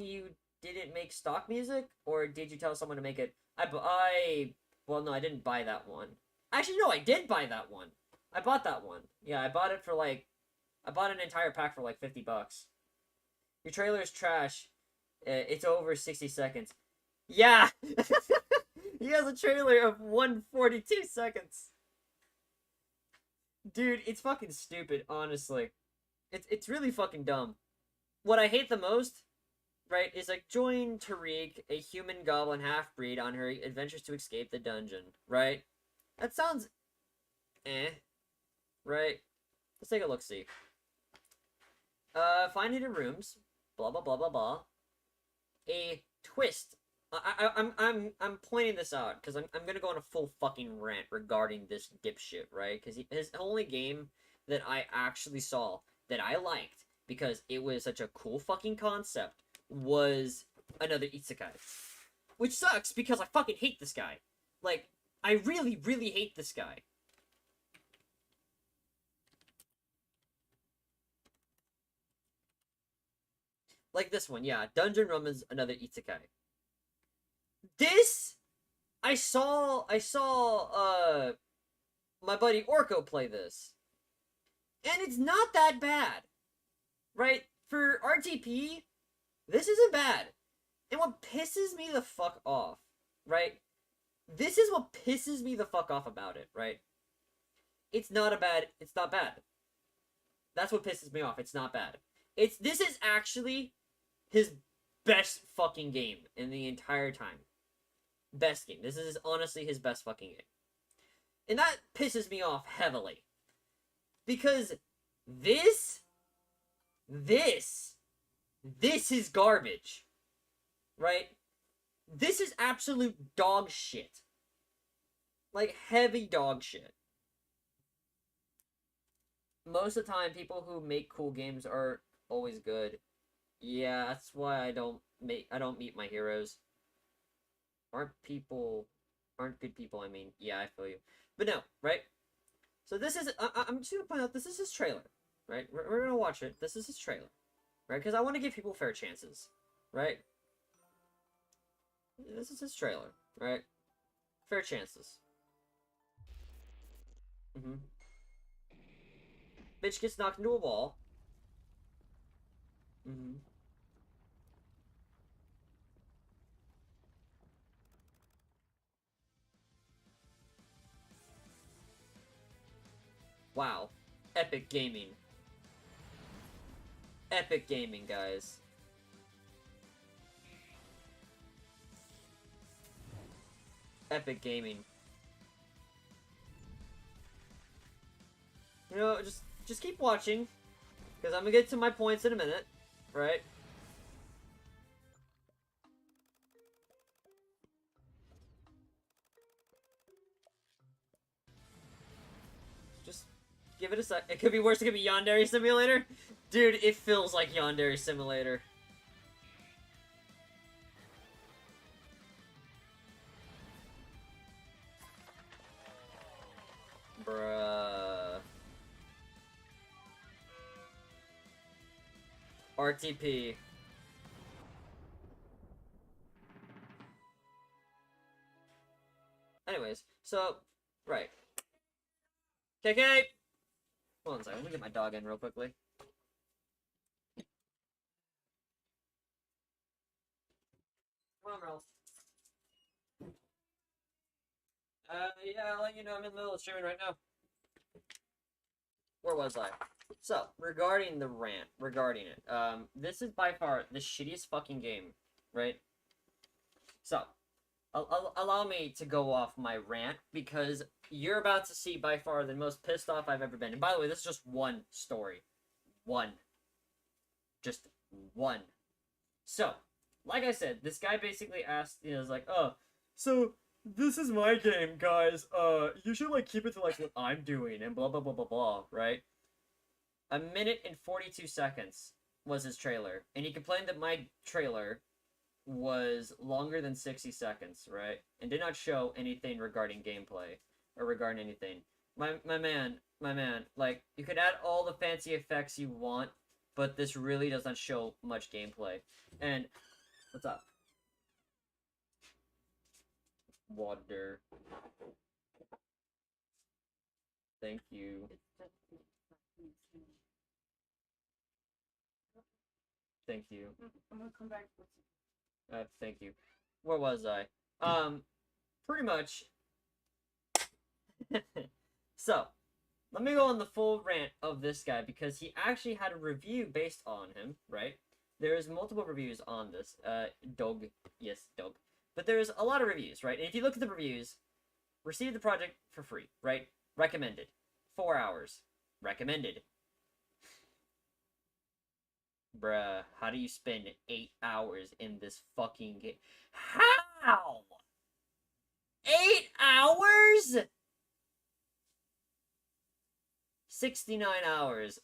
A: you didn't make stock music? Or did you tell someone to make it? Well, no, I didn't buy that one. Actually, no, I did buy that one. I bought that one. Yeah, I bought it for I bought an entire pack for like $50. Your trailer is trash. It's over 60 seconds. Yeah! He has a trailer of 142 seconds. Dude, it's fucking stupid, honestly. It's really fucking dumb. What I hate the most, right, is like join Tariq, a human goblin half-breed, on her adventures to escape the dungeon, right? That sounds right? Let's take a look-see. Find hidden rooms, blah blah blah blah blah. A twist. I'm pointing this out because I'm gonna go on a full fucking rant regarding this dipshit, right? Because his only game that I actually saw that I liked because it was such a cool fucking concept was another isekai, which sucks because I fucking hate this guy. Like, I really really hate this guy. Like this one, yeah. Dungeon Rum is another isekai. This I saw my buddy Orko play this. And it's not that bad. Right? For RTP, this isn't bad. And what pisses me the fuck off, right? This is what pisses me the fuck off about it, right? It's not bad. That's what pisses me off. It's not bad. This is actually his best fucking game in the entire time. Best game. This is honestly his best fucking game. And that pisses me off heavily. Because this is garbage. Right? This is absolute dog shit. Like, heavy dog shit. Most of the time, people who make cool games are always good. Yeah, that's why I don't meet my heroes. Aren't good people, I mean. Yeah, I feel you. But no, right? So this is, I'm just gonna point out, this is his trailer, right? We're gonna watch it. This is his trailer, right? Because I want to give people fair chances, right? This is his trailer, right? Fair chances. Bitch gets knocked into a wall. Wow. Epic gaming. Epic gaming, guys. Epic Gaming. You know, just keep watching, because I'm gonna get to my points in a minute, right? Just give it a sec. It could be worse. It could be Yandere Simulator. Dude, it feels like Yandere Simulator. Bruh. RTP. Anyways, so, right. KK! Hold on a second, let me get my dog in real quickly. Come on, Ralph. Yeah, I'll let you know I'm in the middle of streaming right now. Where was I? So, regarding the rant, regarding it, this is by far the shittiest fucking game, right? So, allow me to go off my rant, because you're about to see by far the most pissed off I've ever been. And by the way, this is just one story. One. Just one. So, like I said, this guy basically asked, you know, was like, oh, so, this is my game, guys, you should, like, keep it to, like, what I'm doing, and blah, blah, blah, blah, blah, right? 1 minute and 42 seconds was his trailer, and he complained that my trailer was longer than 60 seconds, right? And did not show anything regarding gameplay, or regarding anything. My man, like, you could add all the fancy effects you want, but this really does not show much gameplay. And, what's up? Water. Thank you. Thank you.
B: I'm gonna come back with you.
A: Thank you. Where was I? Pretty much. So, let me go on the full rant of this guy, because he actually had a review based on him, right? There's multiple reviews on this. Dog. Yes, dog. But there's a lot of reviews, right? And if you look at the reviews, receive the project for free, right? Recommended. 4 hours. Recommended. Bruh, how do you spend 8 hours in this fucking game? How? 8 hours? 69 hours.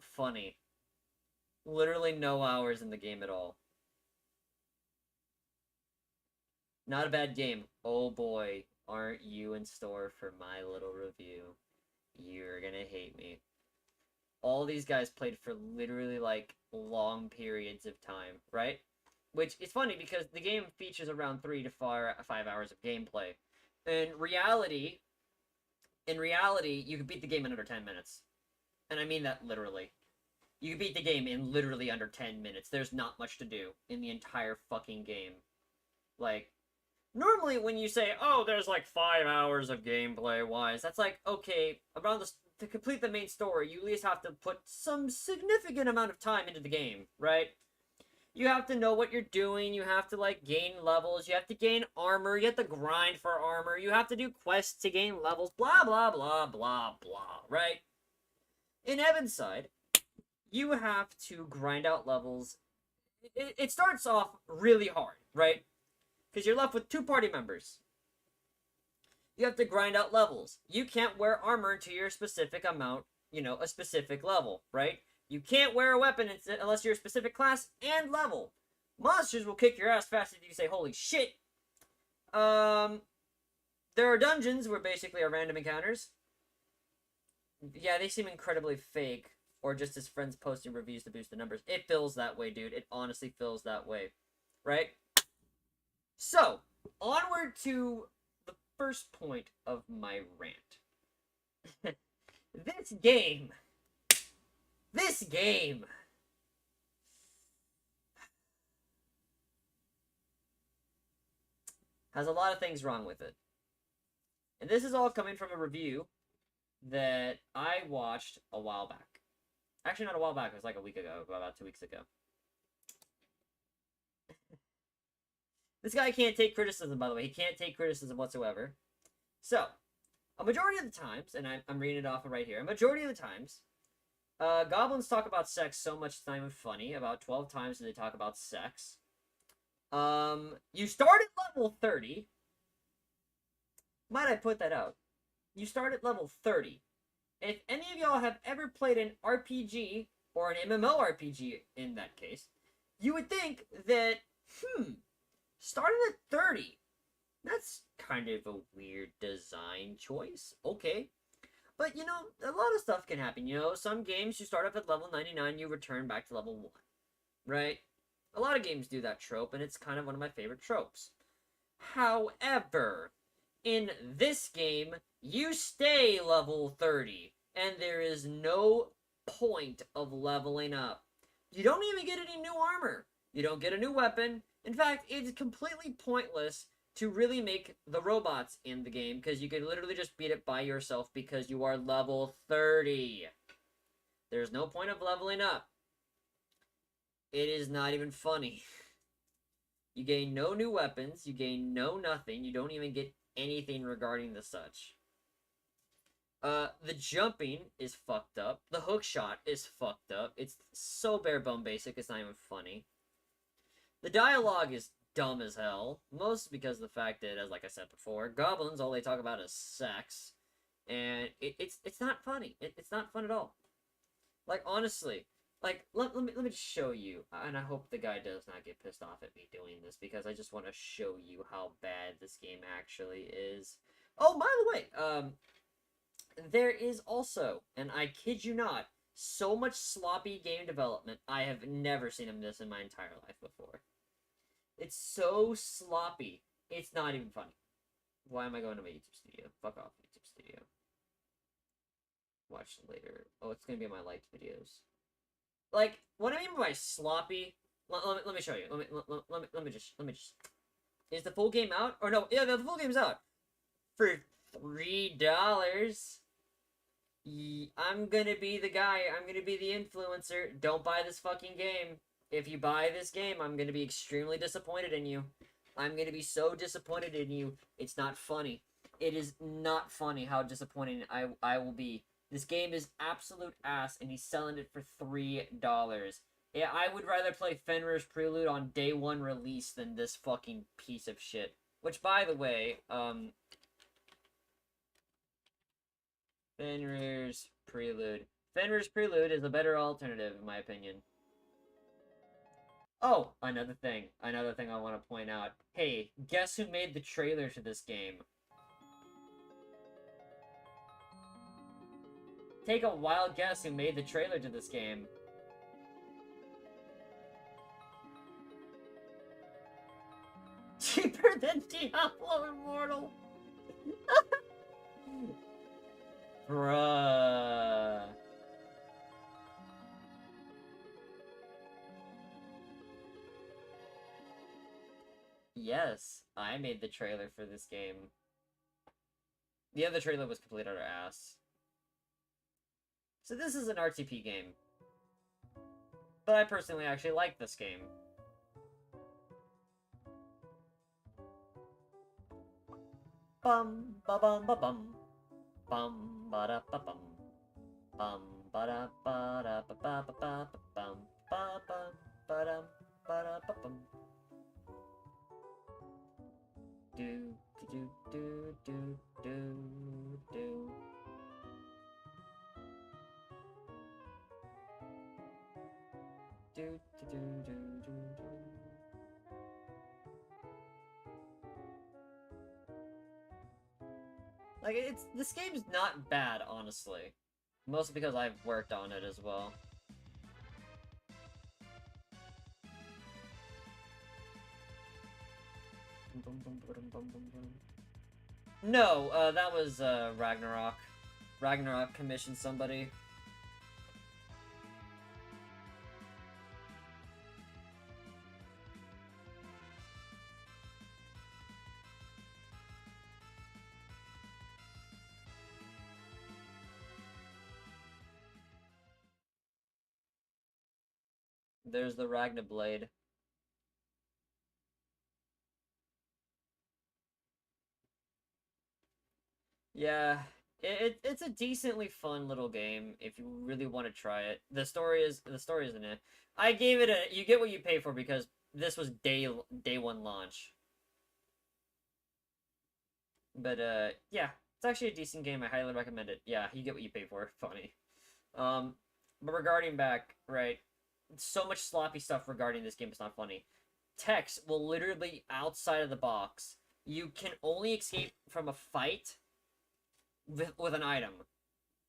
A: Funny. Literally no hours in the game at all. Not a bad game. Oh boy, aren't you in store for my little review? You're gonna hate me. All these guys played for literally, like, long periods of time, right? Which is funny, because the game features around 3 to 5 hours of gameplay. In reality, you can beat the game in under 10 minutes. And I mean that literally. You can beat the game in literally under 10 minutes. There's not much to do in the entire fucking game. Like, normally when you say, oh, there's like 5 hours of gameplay-wise, that's like, okay, around to complete the main story, you at least have to put some significant amount of time into the game, right? You have to know what you're doing, you have to, like, gain levels, you have to gain armor, you have to grind for armor, you have to do quests to gain levels, blah, blah, blah, blah, blah, right? In Evenside, you have to grind out levels. It starts off really hard, right? Because you're left with 2 party members. You have to grind out levels. You can't wear armor to your specific amount, you know, a specific level, right? You can't wear a weapon unless you're a specific class and level. Monsters will kick your ass faster than you say, holy shit. There are dungeons where basically are random encounters. Yeah, they seem incredibly fake, or just his friends posting reviews to boost the numbers. It feels that way, dude. It honestly feels that way, right? So, onward to the first point of my rant. This game has a lot of things wrong with it. And this is all coming from a review that I watched a while back. Actually, not a while back, it was like a week ago, about 2 weeks ago. This guy can't take criticism, by the way. He can't take criticism whatsoever. So, a majority of the times, and I'm reading it off of right here, a majority of the times, goblins talk about sex so much it's not even funny. About 12 times do they talk about sex. You start at level 30. Might I put that out? You start at level 30. If any of y'all have ever played an RPG, or an MMORPG in that case, you would think that, starting at 30, that's kind of a weird design choice. Okay. But, you know, a lot of stuff can happen. You know, some games you start off at level 99, you return back to level 1. Right? A lot of games do that trope, and it's kind of one of my favorite tropes. However, in this game, you stay level 30, and there is no point of leveling up. You don't even get any new armor. You don't get a new weapon. In fact, it's completely pointless to really make the robots in the game, because you can literally just beat it by yourself because you are level 30. There's no point of leveling up. It is not even funny. You gain no new weapons, you gain no nothing, you don't even get anything regarding the such. The jumping is fucked up. The hook shot is fucked up. It's so bare bone basic, it's not even funny. The dialogue is dumb as hell, mostly because of the fact that, as like I said before, goblins, all they talk about is sex, and it's not funny. It's not fun at all. Like, honestly, like, let me just show you, and I hope the guy does not get pissed off at me doing this, because I just want to show you how bad this game actually is. Oh, by the way, there is also, and I kid you not, so much sloppy game development. I have never seen this in my entire life before. It's so sloppy. It's not even funny. Why am I going to my YouTube studio? Fuck off, YouTube studio. Watch later. Oh, it's gonna be my liked videos. Like, what I mean by sloppy, let me show you. Let me just. Is the full game out? Or no, yeah, the full game's out. For $3. I'm gonna be the guy. I'm gonna be the influencer. Don't buy this fucking game. If you buy this game, I'm gonna be extremely disappointed in you. I'm gonna be so disappointed in you. It's not funny. It is not funny how disappointing I will be. This game is absolute ass, and he's selling it for $3. Yeah, I would rather play Fenrir's Prelude on day 1 release than this fucking piece of shit. Which, by the way, Fenrir's Prelude. Fenrir's Prelude is a better alternative, in my opinion. Oh, another thing I want to point out. Hey, guess who made the trailer to this game? Take a wild guess who made the trailer to this game. Cheaper than Diablo Immortal. Bruh. Yes, I made the trailer for this game. The other trailer was complete utter ass. So this is an RTP game. But I personally actually like this game. Bum ba bum ba bum. Bum ba da ba bum. Bum ba da ba da ba ba ba ba bum ba bum ba dum ba da ba bum. Do do do do do do. Do, do, do, do, do, do. Like, this game's not bad, honestly. Mostly because I've worked on it as well. No, that was, Ragnarok. Ragnarok commissioned somebody. There's the Ragnablade. Yeah, it's a decently fun little game if you really want to try it. The story isn't it. I gave it a you get what you pay for because this was day one launch. But yeah, it's actually a decent game. I highly recommend it. Yeah, you get what you pay for. Funny. Um, but regarding back, right, so much sloppy stuff regarding this game is not funny. Tex will literally outside of the box. You can only escape from a fight with an item.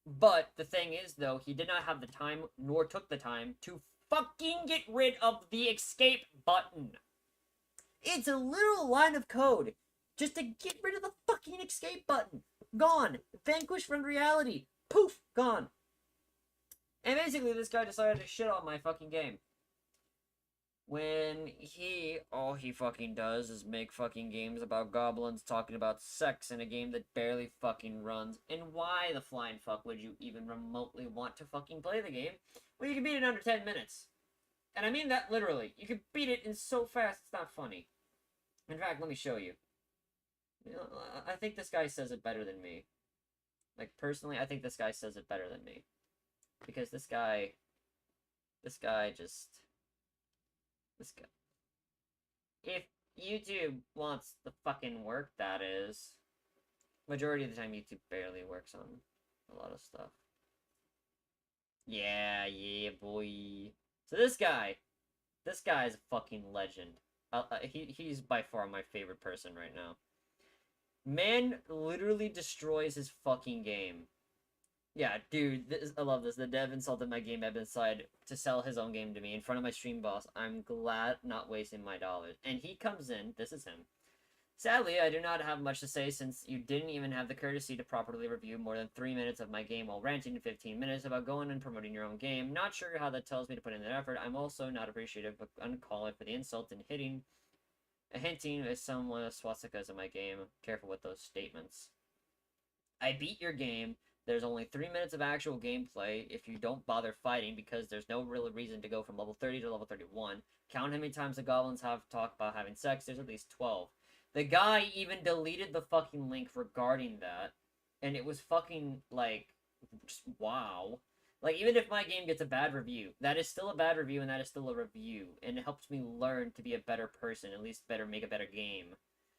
A: But the thing is, though, he did not have the time, nor took the time, to fucking get rid of the escape button. It's a literal line of code just to get rid of the fucking escape button. Gone. Vanquished from reality. Poof. Gone. And basically, this guy decided to shit on my fucking game. When all he fucking does is make fucking games about goblins talking about sex in a game that barely fucking runs. And why the flying fuck would you even remotely want to fucking play the game? Well, you can beat it in under 10 minutes. And I mean that literally. You can beat it in so fast, it's not funny. In fact, let me show you. I think this guy says it better than me. Like, personally, I think this guy says it better than me. Because this guy just... This guy. If YouTube wants the fucking work, that is. Majority of the time, YouTube barely works on a lot of stuff. Yeah, boy. So this guy is a fucking legend. He's by far my favorite person right now. Man literally destroys his fucking game. Yeah, dude, I love this. The dev insulted my game admin side to sell his own game to me in front of my stream boss. I'm glad not wasting my dollars. And he comes in. This is him. Sadly, I do not have much to say since you didn't even have the courtesy to properly review more than 3 minutes of my game while ranting in 15 minutes about going and promoting your own game. Not sure how that tells me to put in that effort. I'm also not appreciative but uncalled for the insult and hinting at someone of swastikas in my game. Careful with those statements. I beat your game. There's only 3 minutes of actual gameplay if you don't bother fighting because there's no real reason to go from level 30 to level 31. Count how many times the goblins have talked about having sex, there's at least 12. The guy even deleted the fucking link regarding that, and it was fucking, like, just wow. Like, even if my game gets a bad review, that is still a bad review and that is still a review, and it helps me learn to be a better person, at least make a better game.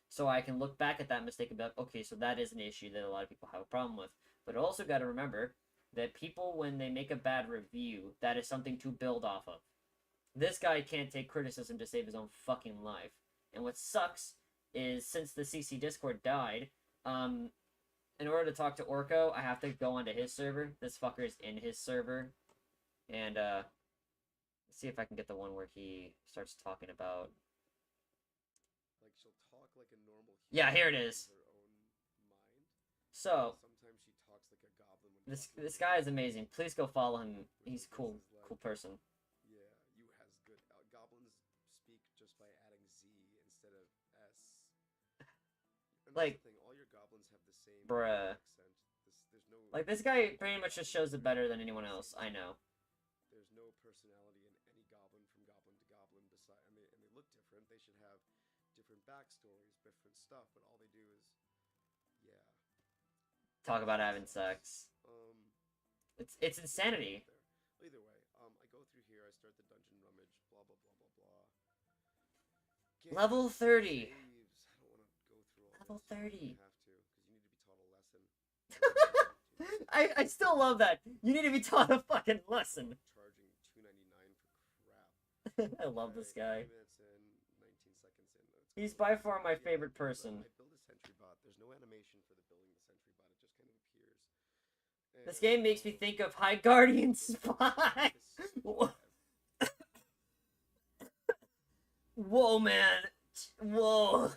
A: So I can look back at that mistake and be like, okay, so that is an issue that a lot of people have a problem with. But also got to remember that people, when they make a bad review, that is something to build off of. This guy can't take criticism to save his own fucking life. And what sucks is, since the CC Discord died, in order to talk to Orko, I have to go onto his server. This fucker is in his server. And, let's see if I can get the one where he starts talking about...
C: Like, she'll talk like a normal human.
A: Yeah, here it is.
C: Her own mind.
A: So...
C: Sometimes she talks like a goblin when
A: This guy is amazing. Please go follow him. He's a cool person.
C: Yeah, you has good. Goblins speak just by adding Z instead of S. And
A: Like,
C: that's the thing, all your goblins have the same
A: bruh.
C: accent. There's no.
A: Like, this guy pretty much just shows it better than anyone else. I know.
C: There's no personality in any goblin from goblin to goblin. And they look different. They should have different backstories, different stuff. But all they do is, yeah.
A: Talk about having sex. It's insanity.
C: Either way, I go through here. I start the dungeon rummage. Blah blah blah blah blah.
A: Level 30.
C: Saves. I don't want to go through all
A: Level
C: this.
A: 30.
C: You have to, because you need to be taught a lesson.
A: I still love that. You need to be taught a fucking lesson.
C: Charging $2.99 for crap.
A: I love this guy.
C: 3 minutes in, 19 seconds in.
A: He's by far my favorite person.
C: I build a sentry bot. There's no animation for the building the sentry bot. It just kind of appears.
A: This game makes me think of High Guardian Spy. Whoa, man. Whoa.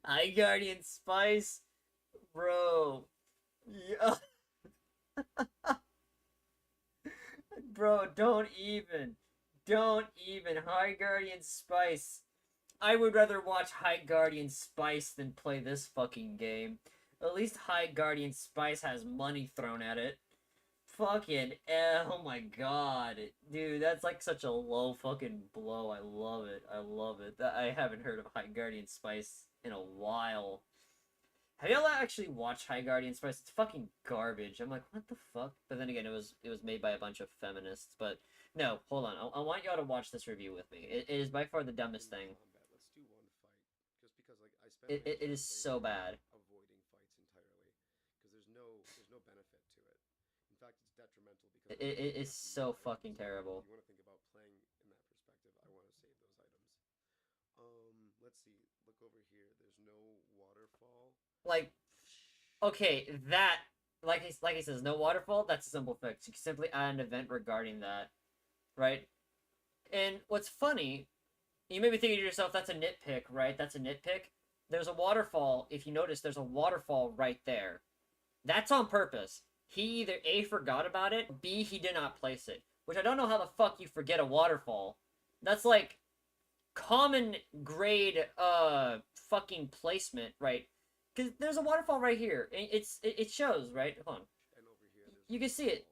A: High Guardian Spice. Bro. Yeah. Bro, don't even. High Guardian Spice. I would rather watch High Guardian Spice than play this fucking game. At least High Guardian Spice has money thrown at it. Fucking, oh my god. Dude, that's like such a low fucking blow. I love it. I haven't heard of High Guardian Spice in a while. Have y'all actually watched High Guardian Spice? It's fucking garbage. I'm like, what the fuck? But then again, it was made by a bunch of feminists. But no, hold on. I want y'all to watch this review with me. It is by far the dumbest thing.
C: Combat. Let's do one fight, just because like I spent.
A: It is so bad.
C: Avoiding fights entirely, because there's no benefit to it. In fact, it's detrimental because
A: It is so fucking terrible.
C: If you want to think about playing in that perspective, I want to save those items. Let's see. Look over here. There's no waterfall.
A: Like, okay, that like he says, no waterfall. That's a simple fix. You can simply add an event regarding that, right? And what's funny, you may be thinking to yourself, that's a nitpick, right? That's a nitpick. There's a waterfall. If you notice, there's a waterfall right there. That's on purpose. He either A, forgot about it, B, he did not place it. Which I don't know how the fuck you forget a waterfall. That's like common grade fucking placement, right? Because there's a waterfall right here. It shows, right? Hold on.
C: And over here,
A: You can see it.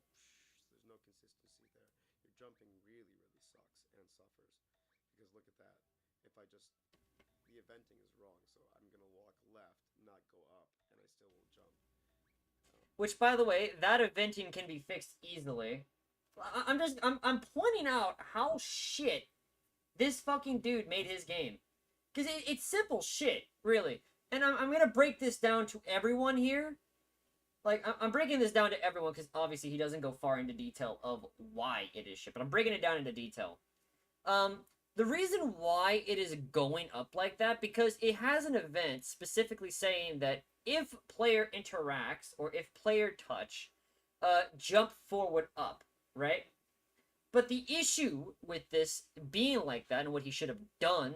C: There's no consistency there. Your jumping really sucks and suffers. Because look at that. If I just... The eventing is wrong, so I'm going to walk left, not go up, and I still won't jump.
A: Which, by the way, that eventing can be fixed easily. I'm pointing out how shit this fucking dude made his game. Because it's simple shit, really. And I'm gonna break this down to everyone here. Like, I'm breaking this down to everyone because obviously he doesn't go far into detail of why it is shit. But I'm breaking it down into detail. The reason why it is going up like that, because it has an event specifically saying that if player interacts or if player touch, jump forward up, right? But the issue with this being like that and what he should have done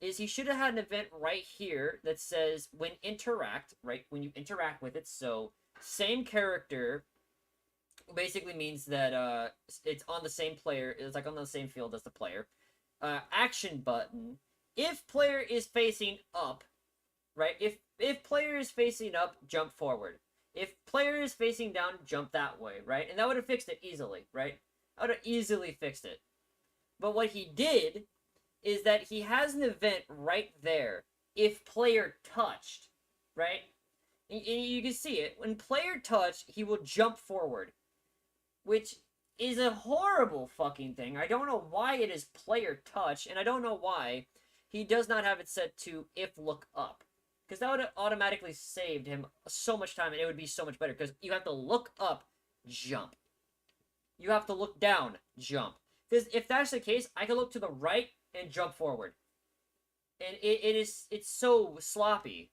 A: is he should have had an event right here that says when interact, right? When you interact with it, so same character basically means that it's on the same player, it's like on the same field as the player. Action button. If player is facing up, right? If player is facing up, jump forward. If player is facing down, jump that way, right? And that would have fixed it easily, right? I would have easily fixed it. But what he did is that he has an event right there. If player touched, right? And you can see it. When player touched, he will jump forward. Which is a horrible fucking thing. I don't know why it is player touch, and I don't know why he does not have it set to if look up. Because that would have automatically saved him so much time, and it would be so much better. Because you have to look up, jump. You have to look down, jump. Because if that's the case, I can look to the right and jump forward. And it's so sloppy.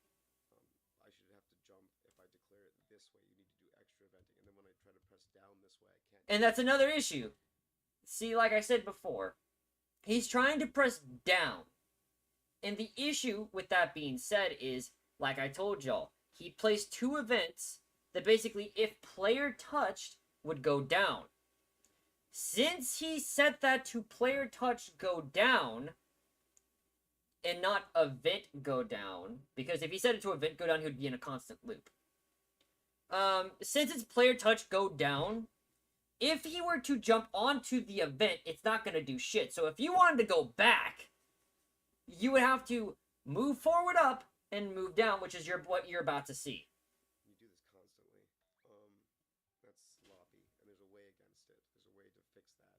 C: I should have to jump if I declare it this way. You need to do extra eventing, and then when I try to press down this way, I can't.
A: And that's another issue. See, like I said before, he's trying to press down. And the issue with that being said is, like I told y'all, he placed two events that basically, if player touched, would go down. Since he set that to player touch go down, and not event go down, because if he set it to event go down, he would be in a constant loop. Since it's player touch go down, if he were to jump onto the event, it's not going to do shit. So if you wanted to go back, you would have to move forward up and move down, which is what you're about to see.
C: You do this constantly. That's sloppy, and there's a way against it. There's a way to fix that.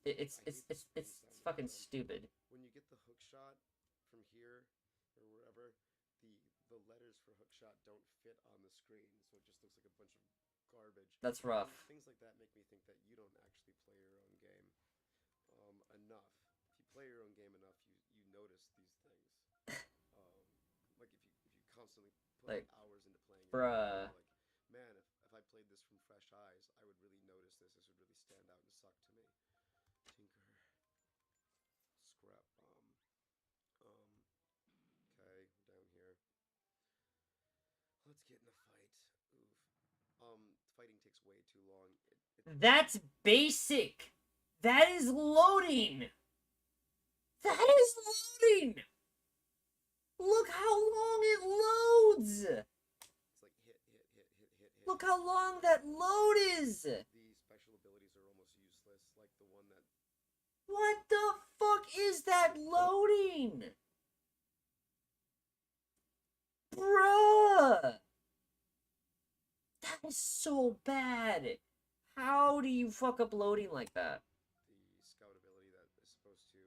A: It's fucking stupid.
C: When you get the hook shot from here or wherever, the letters for hook shot don't fit on the screen, so it just looks like a bunch of garbage.
A: That's rough.
C: Things like that make me think that you don't actually play your own game enough. If you play your own game enough, you notice these things. Like if you constantly put
A: Like,
C: hours into playing your
A: bruh.
C: game, like, man, if I played this from fresh eyes, I would really notice this. This would really stand out and suck to me. Tinker. Scrap bomb. Okay, down here. Let's get in a fight. Oof. Fighting takes way too long.
A: That's basic. That is loading. That is loading. Look how long it loads.
C: It's like hit.
A: Look how long that load is.
C: The special abilities are almost useless, like the one that...
A: What the fuck is that loading? Bruh! That is so bad. How do you fuck up loading like that?
C: The scout ability that is supposed to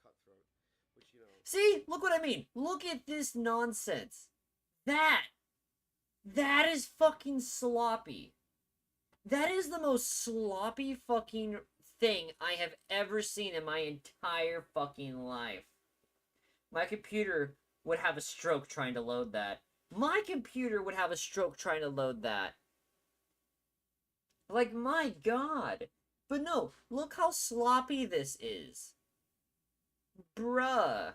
C: cutthroat, which
A: See? Look what I mean. Look at this nonsense. That is fucking sloppy. That is the most sloppy fucking thing I have ever seen in my entire fucking life. My computer would have a stroke trying to load that. My computer would have a stroke trying to load that. Like, my god. But no, look how sloppy this is. Bruh.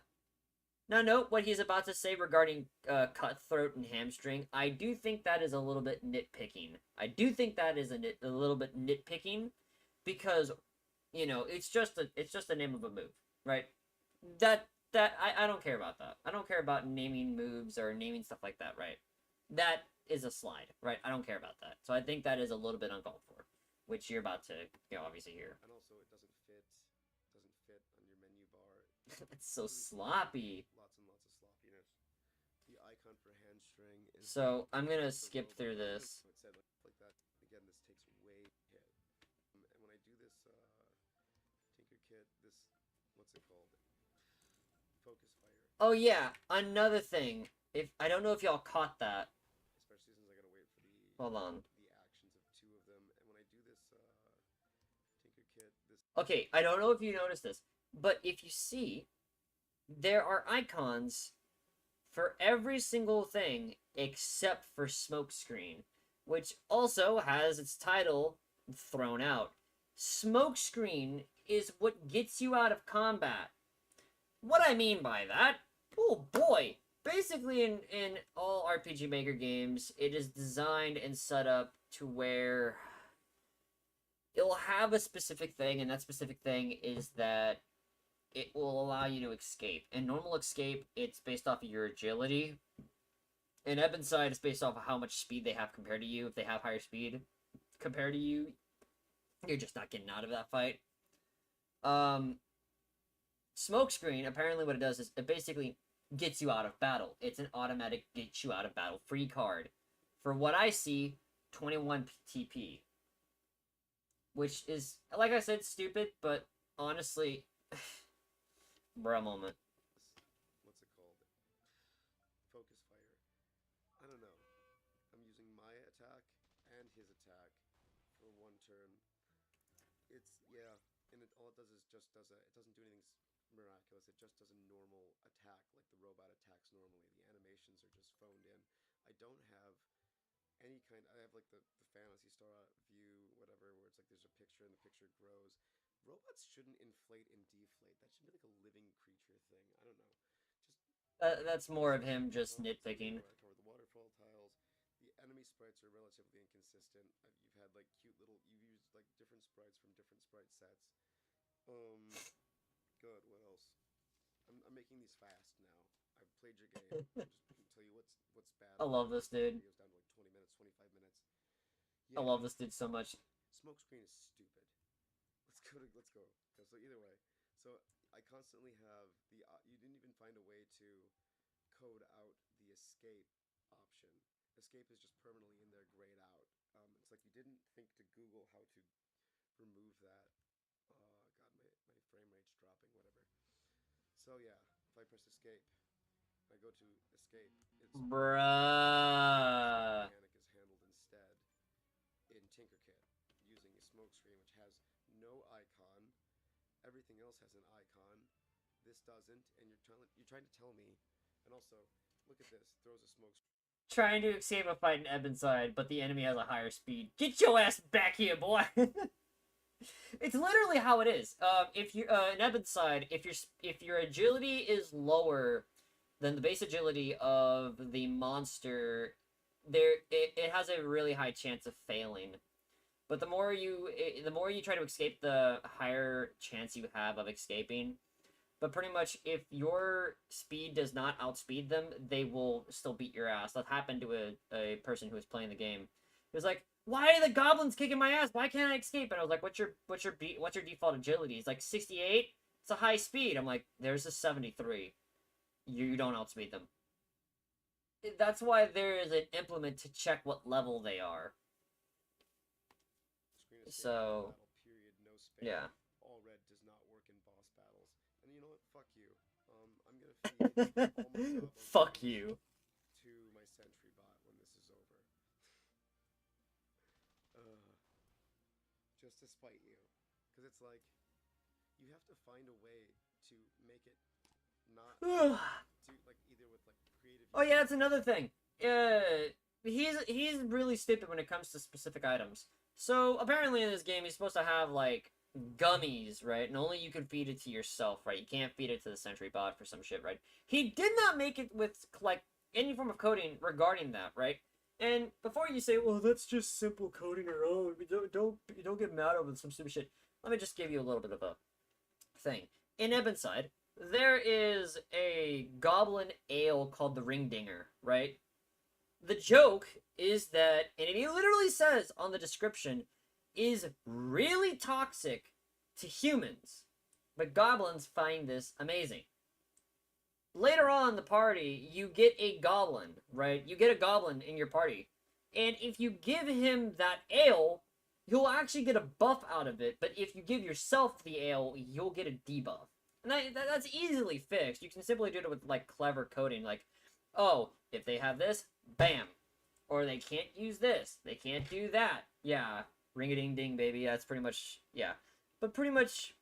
A: Now, note what he's about to say regarding cutthroat and hamstring. I do think that is a little bit nitpicking. I do think that is a little bit nitpicking because, you know, it's just the name of a move, right? I don't care about that. I don't care about naming moves or naming stuff like that, right? That is a slide, right? I don't care about that. So I think that is a little bit uncalled for, which you're about to, you know, obviously hear.
C: And also, it doesn't fit on your menu bar.
A: It's so sloppy.
C: Lots and lots of sloppiness. The icon for hamstring is.
A: So I'm gonna skip through this.
C: So it said like that. Again, this takes way hit. And when I do this Tinker Kit, this what's it called? Focus fire.
A: Oh yeah, another thing. If I don't know if y'all caught that.
C: Especially since I gotta wait for the.
A: Hold on.
C: The actions of two of them, and when I do this Tinker Kit, this.
A: Okay, I don't know if you noticed this, but if you see, there are icons for every single thing except for Smokescreen, which also has its title thrown out. Smokescreen is what gets you out of combat. What I mean by that, oh boy, basically in all RPG Maker games, it is designed and set up to where it'll have a specific thing, and that specific thing is that it will allow you to escape. In normal escape, it's based off of your agility. In Ebonside, it's based off of how much speed they have compared to you. If they have higher speed compared to you, you're just not getting out of that fight. Smokescreen, apparently what it does is it basically gets you out of battle. It's an automatic get you out of battle free card. For what I see, 21 TP. Which is, like I said, stupid, but honestly, bruh moment.
C: What's it called? Focus fire. I don't know. I'm using my attack and his attack for one turn. It's, yeah, and all it does is just does it doesn't do anything miraculous. It just does a normal attack, like the robot attacks normally. The animations are just phoned in. I don't have any kind. I have like the Phantasy Star view, whatever, where it's like there's a picture and the picture grows. Robots shouldn't inflate and deflate. That should be like a living creature thing. I don't know. Just
A: That's more of him just nitpicking.
C: Or the waterfall tiles. The enemy sprites are relatively inconsistent. You've had like cute little. You've used like different sprites from different sprite sets. Good. What else? I'm making these fast now. I've played your game. Just tell you what's bad.
A: I love this dude.
C: Videos down to like 20 minutes, 25 minutes.
A: I love this dude so much.
C: Smokescreen is stupid. Let's go. So either way, so I constantly have the. You didn't even find a way to code out the escape option. Escape is just permanently in there, grayed out. It's like you didn't think to Google how to remove that. God, my frame rate's dropping. Whatever. So yeah, if I press escape, I go to escape. It's
A: Bruh.
C: mechanic is handled instead in Tinkerkit using a smokescreen, which has no icon. Everything else has an icon. This doesn't, and you're trying to tell me. And also, look at this. Throws a smoke.
A: Trying to escape a fight in Ebonside, but the enemy has a higher speed. Get your ass back here, boy! It's literally how it is. If you in Ebonside, if your agility is lower than the base agility of the monster, it has a really high chance of failing. But the more you try to escape, the higher chance you have of escaping. But pretty much, if your speed does not outspeed them, they will still beat your ass. That happened to a person who was playing the game. He was like, "Why are the goblins kicking my ass? Why can't I escape?" And I was like, "What's your default agility?" He's like, 68. It's a high speed. I'm like, "There's a 73. You don't outspeed them." that's why there is an implement to check what level they are.
C: Screen escape
A: So,
C: battle period, no space.
A: yeah.
C: All red does not work in boss battles. And you know what? Fuck you. I'm gonna feed all my Gobbo
A: Fuck
C: keys
A: you.
C: to my sentry bot when this is over. Just to spite you. Because it's like, you have to find a way to make it not do, like, either with, like, creative...
A: Oh yeah, that's another thing. He's really stupid when it comes to specific items. So apparently in this game, he's supposed to have like gummies, right? And only you can feed it to yourself, right? You can't feed it to the sentry bot for some shit, right? He did not make it with like any form of coding regarding that, right? And before you say, "Well, that's just simple coding alone," don't get mad over some stupid shit. Let me just give you a little bit of a thing. In Ebonside, there is a goblin ale called the Ringdinger, right? The joke is that, and he literally says on the description, is really toxic to humans, but goblins find this amazing. Later on in the party, you get a goblin, right? You get a goblin in your party, and if you give him that ale, you'll actually get a buff out of it, but if you give yourself the ale, you'll get a debuff. And that's easily fixed. You can simply do it with, like, clever coding, like, oh, if they have this, bam. Or they can't use this. They can't do that. Yeah, ring-a-ding-ding, baby. That's pretty much, yeah. But pretty much,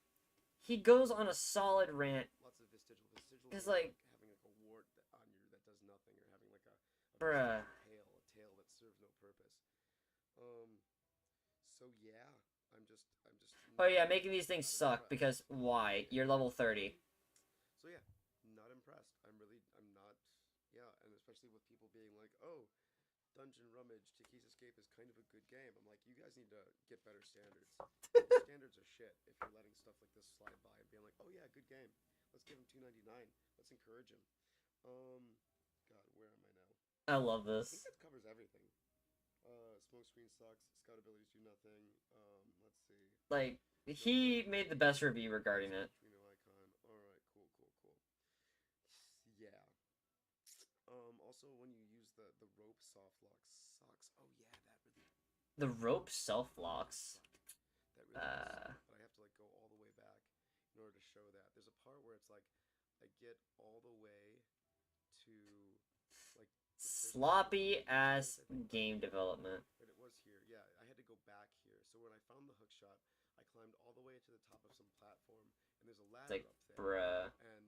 A: he goes on a solid rant.
C: Lots of vestigial. Vestigial
A: It's
C: is
A: like,
C: having like a wart on you that does nothing, or having like a
A: bruh.
C: vestigial tail that serves no purpose. So yeah, I'm just
A: Oh
C: not,
A: yeah, making these things
C: not
A: suck,
C: impressed.
A: because why? You're level 30.
C: So yeah, not impressed. I'm not. Yeah, and especially with people being like, oh, Dungeon Rummage, Tiki's Escape is kind of a good game. I'm like, you guys need to get better standards. Your standards are shit if you're letting stuff like this slide by and being like, oh yeah, good game. Let's give him $2.99. Let's encourage him. God, where am I now?
A: I love
C: I think
A: this.
C: that covers everything. Smoke screen sucks. Scout abilities do nothing. Let's see.
A: Like, he made the best review regarding it.
C: Neutrino icon. Alright, cool. Yeah. Also when you use the rope soft lock sucks. Oh yeah,
A: The rope self-locks.
C: that really does suck. But I have to like go all the way back in order to show that. There's a part where it's like I get all the way to like
A: Sloppy ass game development.
C: But it was here. Yeah, I had to go back here. So when I found the hook shot, I climbed all the way to the top of some platform, and there's a
A: It's
C: ladder
A: like,
C: up there.
A: bruh.
C: And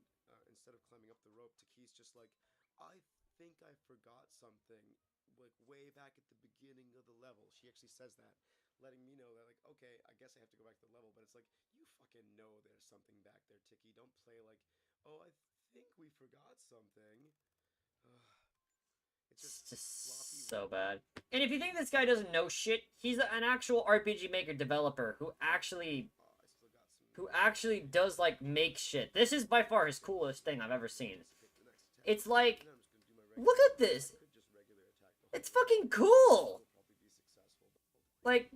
C: instead of climbing up the rope, Taki's just like, I think I forgot something, like way back at the beginning of the level. She actually says that, letting me know that, like, okay, I guess I have to go back to the level. But it's like, you fucking know there's something back there, Tiki. Don't play like, oh, I think we forgot something.
A: It's just so bad. And if you think this guy doesn't know shit, he's an actual RPG Maker developer who actually does like make shit. This is by far his coolest thing I've ever seen. It's like, look at this. It's fucking cool. Like,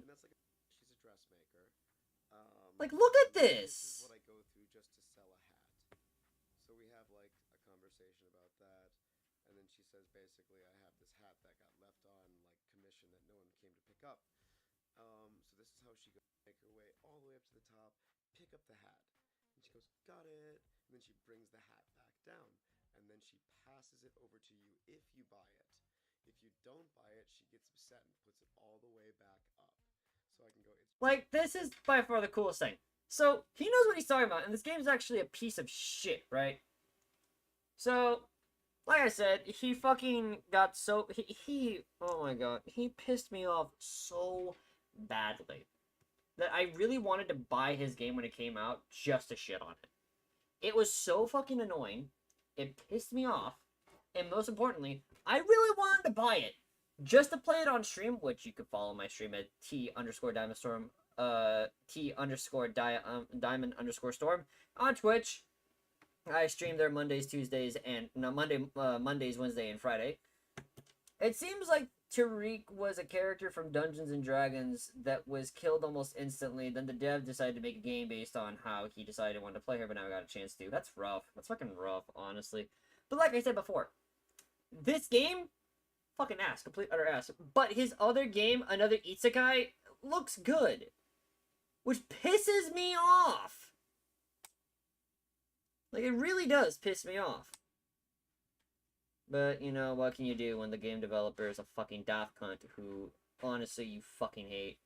A: look at this.
C: What I go through just to sell a hat. So we have like a conversation about that, and then she says basically I have this hat that got left on like commission that no one came to pick up. So this is how she goes, make her way all the way up to the top, pick up the hat, and she goes, got it, and then she brings the hat back down, and then she passes it over to you if you buy it. If you don't buy it, she gets upset and puts it all the way back up. So I can go, it's
A: Like, this is by far the coolest thing. So, he knows what he's talking about, and this game is actually a piece of shit, right? So, like I said, he fucking got so... He oh my god. He pissed me off so badly that I really wanted to buy his game when it came out just to shit on it. It was so fucking annoying. It pissed me off. And most importantly, I really wanted to buy it just to play it on stream, which you could follow my stream at T_DiamondStorm, T_Diamond_Storm on Twitch. I stream there Mondays, Tuesdays, and no, Mondays, Wednesday, and Friday. It seems like Tariq was a character from Dungeons and Dragons that was killed almost instantly. Then the dev decided to make a game based on how he decided he wanted to play her, but now got a chance to. That's rough. That's fucking rough, honestly. But like I said before, This game, fucking ass, complete utter ass. But his other game, another Isekai, looks good, which pisses me off. Like, it really does piss me off. But, you know, what can you do when the game developer is a fucking daft cunt who, honestly, you fucking hate?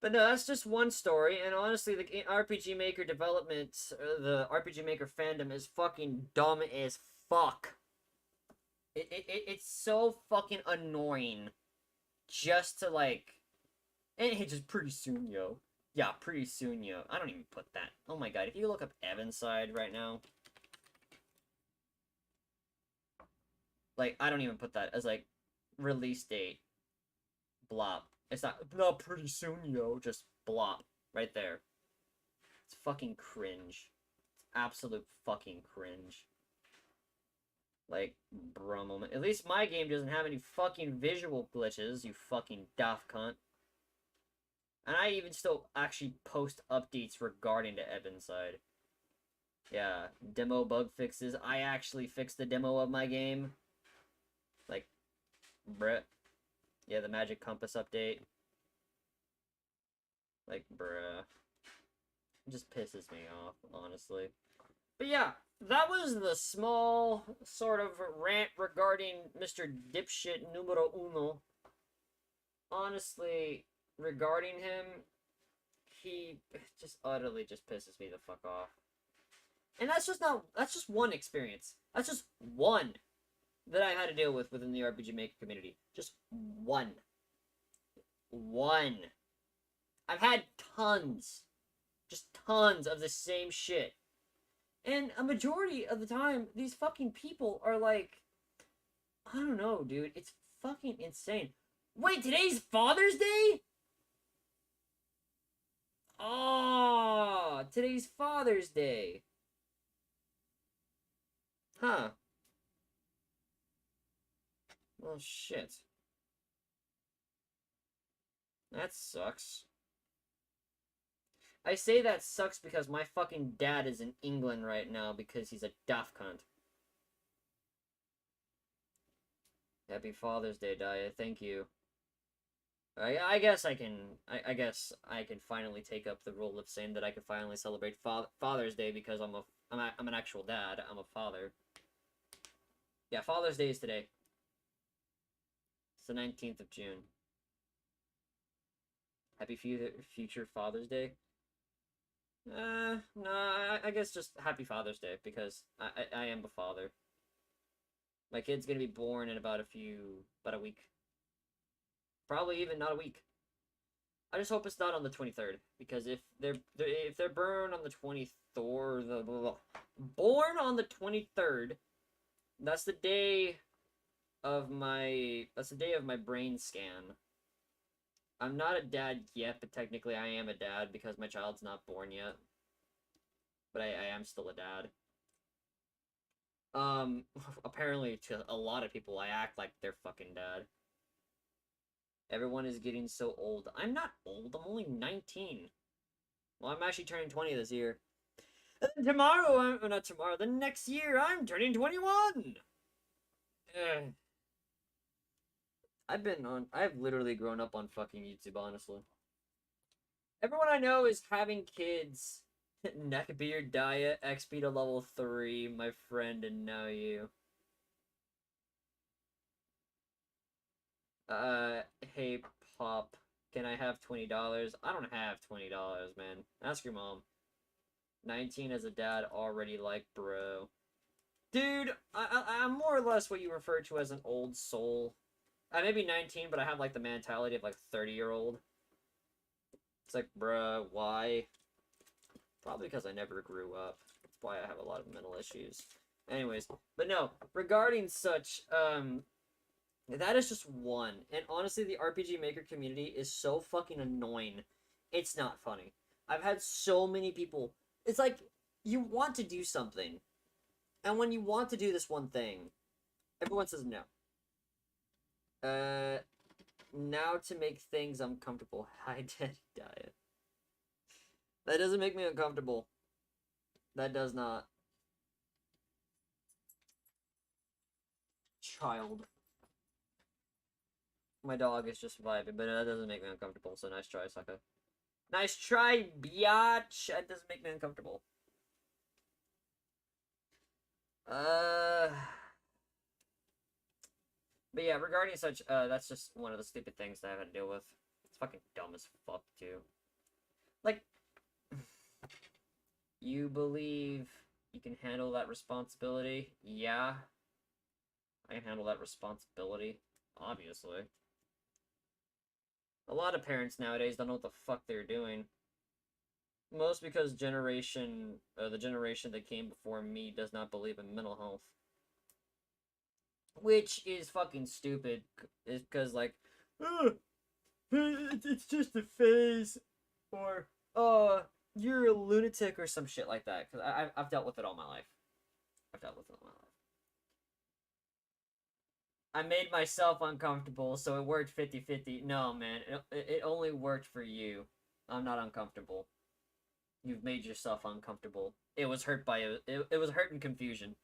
A: But no, that's just one story, and honestly, the RPG Maker development, the RPG Maker fandom is fucking dumb as fuck. It's so fucking annoying just to, like, and it's just pretty soon, yo. Yeah, pretty soon, yo. I don't even put that. Oh my god, if you look up Evanside right now, like, I don't even put that as, like, release date. Blop. It's not pretty soon, yo. Just blop. Right there. It's fucking cringe. It's absolute fucking cringe. Like, bro moment. At least my game doesn't have any fucking visual glitches, you fucking daft cunt. And I even still actually post updates regarding to Evanside. Yeah, demo bug fixes. I actually fixed the demo of my game. Like, bruh. Yeah, the Magic Compass update. Like, bruh. It just pisses me off, honestly. But yeah, that was the small sort of rant regarding Mr. Dipshit Numero Uno. Honestly, regarding him, he just utterly just pisses me the fuck off. And that's just one experience. That's just one that I had to deal with within the RPG Maker community. Just one. One. I've had tons. Just tons of the same shit. And a majority of the time, these fucking people are like, I don't know, dude. It's fucking insane. Wait, today's Father's Day? Oh, today's Father's Day. Huh. Well, shit. That sucks. I say that sucks because my fucking dad is in England right now because he's a daft cunt. Happy Father's Day, Daya. Thank you. I guess I can. I guess I can finally take up the role of saying that I can finally celebrate Father's Day because I'm an actual dad. I'm a father. Yeah, Father's Day is today. It's the 19th of June. Happy future Father's Day. No, I guess just Happy Father's Day because I am a father. My kid's gonna be born in about a week. Probably even not a week. I just hope it's not on the 23rd because if they're born on the 23rd, born on the 23rd, that's the day of my brain scan. I'm not a dad yet, but technically I am a dad because my child's not born yet. But I am still a dad. Apparently to a lot of people, I act like they're fucking dad. Everyone is getting so old. I'm not old, I'm only 19. Well, I'm actually turning 20 this year. And tomorrow, not tomorrow, the next year, I'm turning 21! Ugh. I've literally grown up on fucking YouTube, honestly. Everyone I know is having kids. Neckbeard Diet, XP to level 3, my friend, and now you. Hey, Pop, can I have $20? I don't have $20, man. Ask your mom. 19 as a dad already, like, bro. Dude, I'm more or less what you refer to as an old soul. I may be 19, but I have, like, the mentality of, like, 30-year-old. It's like, bruh, why? Probably because I never grew up. That's why I have a lot of mental issues. Anyways, but no, regarding such, that is just one. And honestly, the RPG Maker community is so fucking annoying. It's not funny. I've had so many people. It's like, you want to do something. And when you want to do this one thing, everyone says no. Now to make things uncomfortable. High Daddy Diet. That doesn't make me uncomfortable. That does not. child. My dog is just vibing, but that doesn't make me uncomfortable, so nice try, sucker. Nice try, biatch! That doesn't make me uncomfortable. But yeah, regarding such, that's just one of the stupid things that I have to deal with. It's fucking dumb as fuck, too. Like, you believe you can handle that responsibility? Yeah. I can handle that responsibility, obviously. A lot of parents nowadays don't know what the fuck they're doing. Most because the generation that came before me does not believe in mental health. Which is fucking stupid, is because, like, it's just a phase, or, you're a lunatic, or some shit like that, because I've dealt with it all my life. I made myself uncomfortable, so it worked 50-50. No, man, it only worked for you. I'm not uncomfortable. You've made yourself uncomfortable. It was hurt and confusion.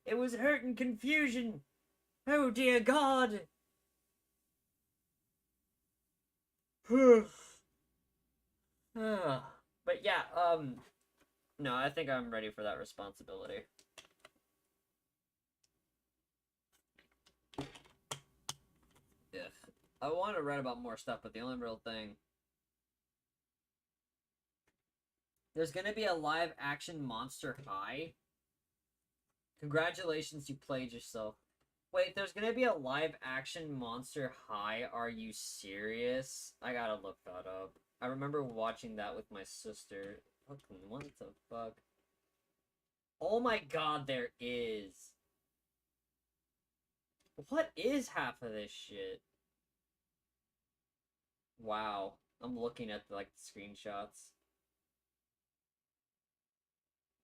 A: It was hurt and confusion. Oh dear God. But yeah, no, I think I'm ready for that responsibility. Yeah. I want to write about more stuff, but the only real thing... There's gonna be a live-action Monster High. Congratulations, you played yourself. Wait, there's gonna be a live-action Monster High? Are you serious? I gotta look that up. I remember watching that with my sister. Fucking, what the fuck? Oh my god, there is. What is half of this shit? Wow. I'm looking at, like, the screenshots.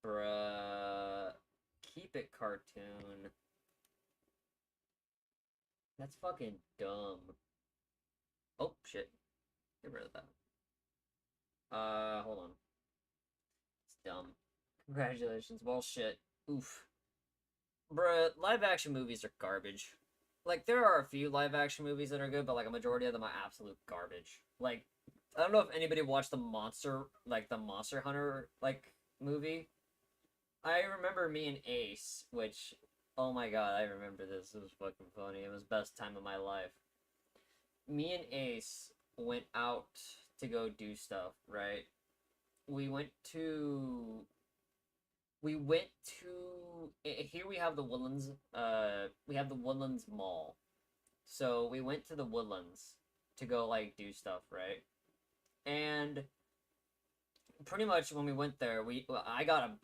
A: Bruh. Keep it cartoon. That's fucking dumb. Oh, shit. Get rid of that. Hold on. It's dumb. Congratulations. Well, shit. Oof. Bruh, live-action movies are garbage. Like, there are a few live-action movies that are good, but, like, a majority of them are absolute garbage. Like, I don't know if anybody watched the Monster Hunter, like, movie. I remember me and Ace, which, oh my god, I remember this. It was fucking funny. It was best time of my life. Me and Ace went out to go do stuff, right? We went to... Here we have the Woodlands, we have the Woodlands Mall. So we went to the Woodlands to go, like, do stuff, right? And... pretty much when we went there, I got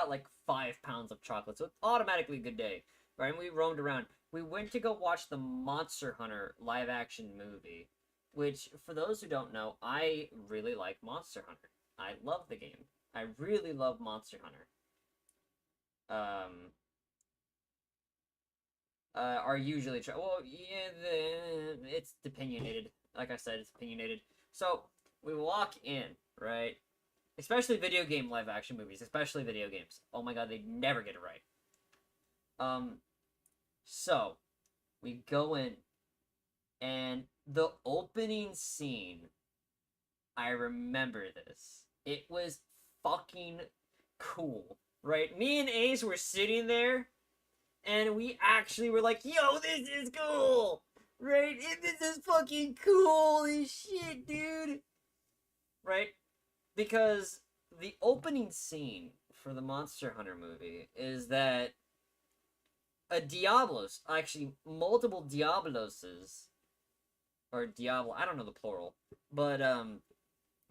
A: like 5 pounds of chocolate, so it's automatically a good day, right? And we roamed around. We went to go watch the Monster Hunter live-action movie, which, for those who don't know, I really like Monster Hunter. I love the game. I really love Monster Hunter. Are usually well, yeah, it's opinionated. Like I said, it's opinionated. So we walk in, right? Especially video game live action movies, especially video games. Oh my god, they never get it right. So we go in, and the opening scene, I remember this. It was fucking cool, right? Me and Ace were sitting there, and we actually were like, yo, this is cool! Right? This is fucking cool as shit, dude! Right? Because the opening scene for the Monster Hunter movie is that a Diablos, actually multiple Diabloses, or Diablo, I don't know the plural, but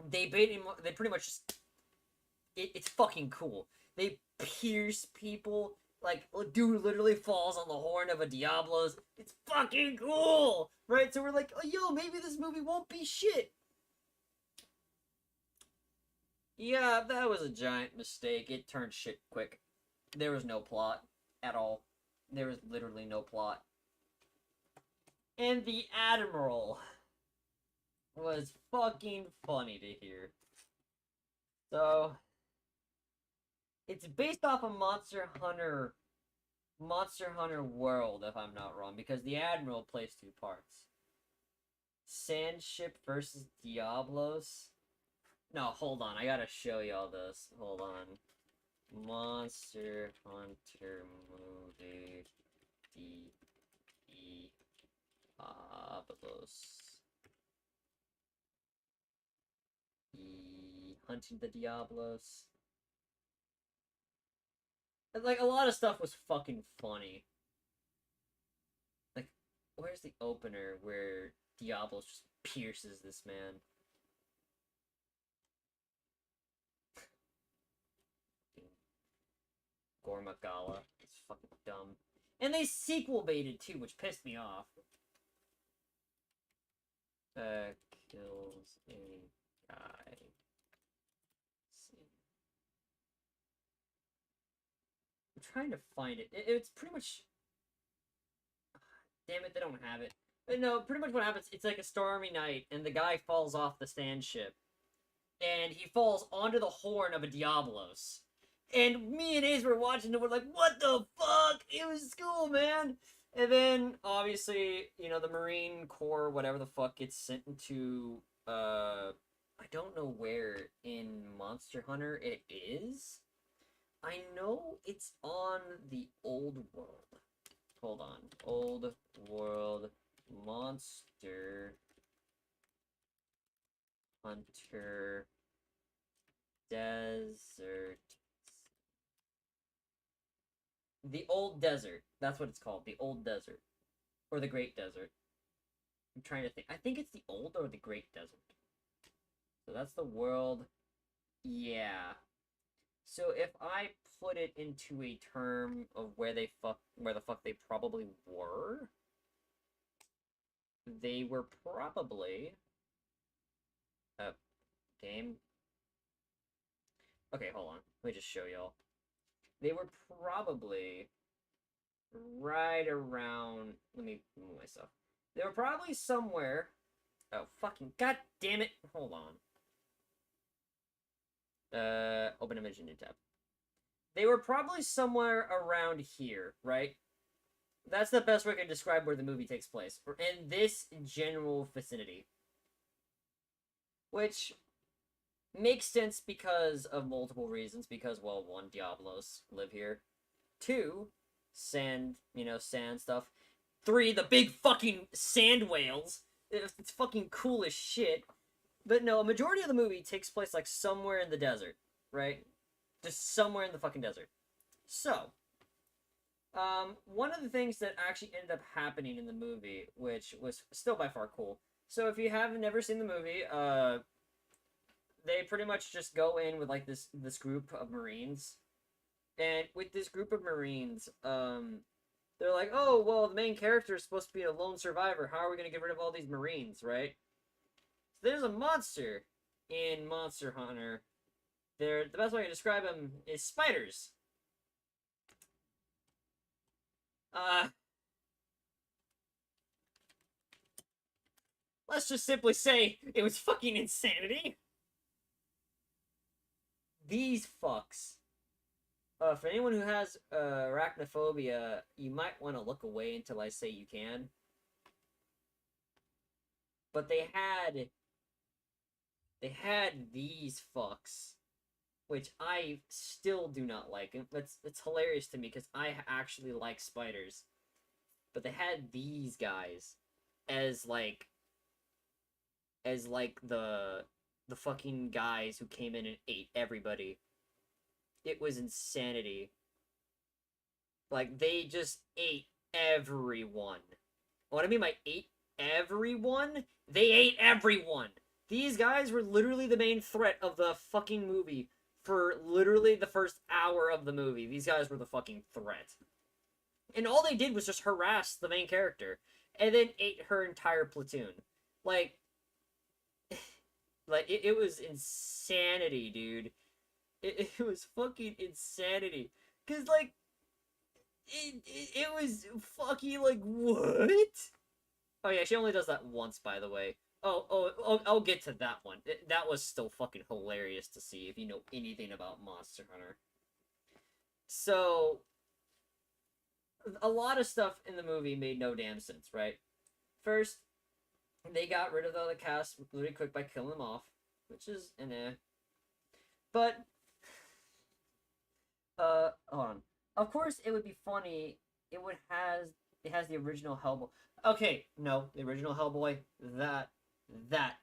A: they pretty much just, it's fucking cool. They pierce people, like, a dude literally falls on the horn of a Diablos. It's fucking cool, right? So we're like, oh, yo, maybe this movie won't be shit. Yeah, that was a giant mistake. It turned shit quick. There was no plot at all. There was literally no plot. And the Admiral was fucking funny to hear. So, it's based off a Monster Hunter Monster Hunter World, if I'm not wrong, because the Admiral plays 2 parts. Sandship versus Diablos. No, hold on. I gotta show y'all this. Hold on. Monster Hunter movie. Diablos. Hunting the Diablos. Like, a lot of stuff was fucking funny. Like, where's the opener where Diablos just pierces this man? Gormagala. It's fucking dumb. And they sequel baited too, which pissed me off. Kills a guy. I'm trying to find it. It's pretty much... Damn it, they don't have it. But no, pretty much what happens, it's like a stormy night, and the guy falls off the stand ship. And he falls onto the horn of a Diablos. And me and Ace were watching and we're like, what the fuck? It was cool, man. And then, obviously, you know, the Marine Corps, whatever the fuck, gets sent into, I don't know where in Monster Hunter it is. I know it's on the Old World. Hold on. Old World Monster Hunter Desert. The Old Desert. That's what it's called. The Old Desert. Or the Great Desert. I'm trying to think. I think it's the Old or the Great Desert. So that's the world. Yeah. So if I put it into a term of where the fuck they probably were, they were probably game. Okay, hold on. Let me just show y'all. They were probably right around. Let me move myself. They were probably somewhere. Oh, fucking god damn it! Hold on. Open image in new tab. They were probably somewhere around here, right? That's the best way I can describe where the movie takes place. Or in this general vicinity. Which makes sense because of multiple reasons. Because, well, 1, Diablos live here. 2, sand stuff. 3, the big fucking sand whales. It's fucking cool as shit. But no, a majority of the movie takes place, like, somewhere in the desert, right? Just somewhere in the fucking desert. So, one of the things that actually ended up happening in the movie, which was still by far cool. So if you have never seen the movie, they pretty much just go in with, like, this group of Marines. And with this group of Marines, they're like, oh, well, the main character is supposed to be a lone survivor. How are we going to get rid of all these Marines, right? So there's a monster in Monster Hunter. The best way to describe them is spiders. Let's just simply say it was fucking insanity. These fucks. For anyone who has arachnophobia, you might want to look away until I say you can. But they had these fucks, which I still do not like. It's hilarious to me because I actually like spiders. But they had these guys as like the fucking guys who came in and ate everybody. It was insanity. Like, they just ate everyone. What I mean by ate everyone? They ate everyone! These guys were literally the main threat of the fucking movie for literally the first hour of the movie. These guys were the fucking threat. And all they did was just harass the main character. And then ate her entire platoon. Like, it was insanity, dude. It was fucking insanity. Cause, like, it was fucking, like, what? Oh yeah, she only does that once, by the way. Oh, I'll get to that one. That was still fucking hilarious to see if you know anything about Monster Hunter. So, a lot of stuff in the movie made no damn sense, right? First, they got rid of the other cast really quick by killing them off, which is But hold on. Of course, it would be funny. It has the original Hellboy. Okay, no, the original Hellboy. That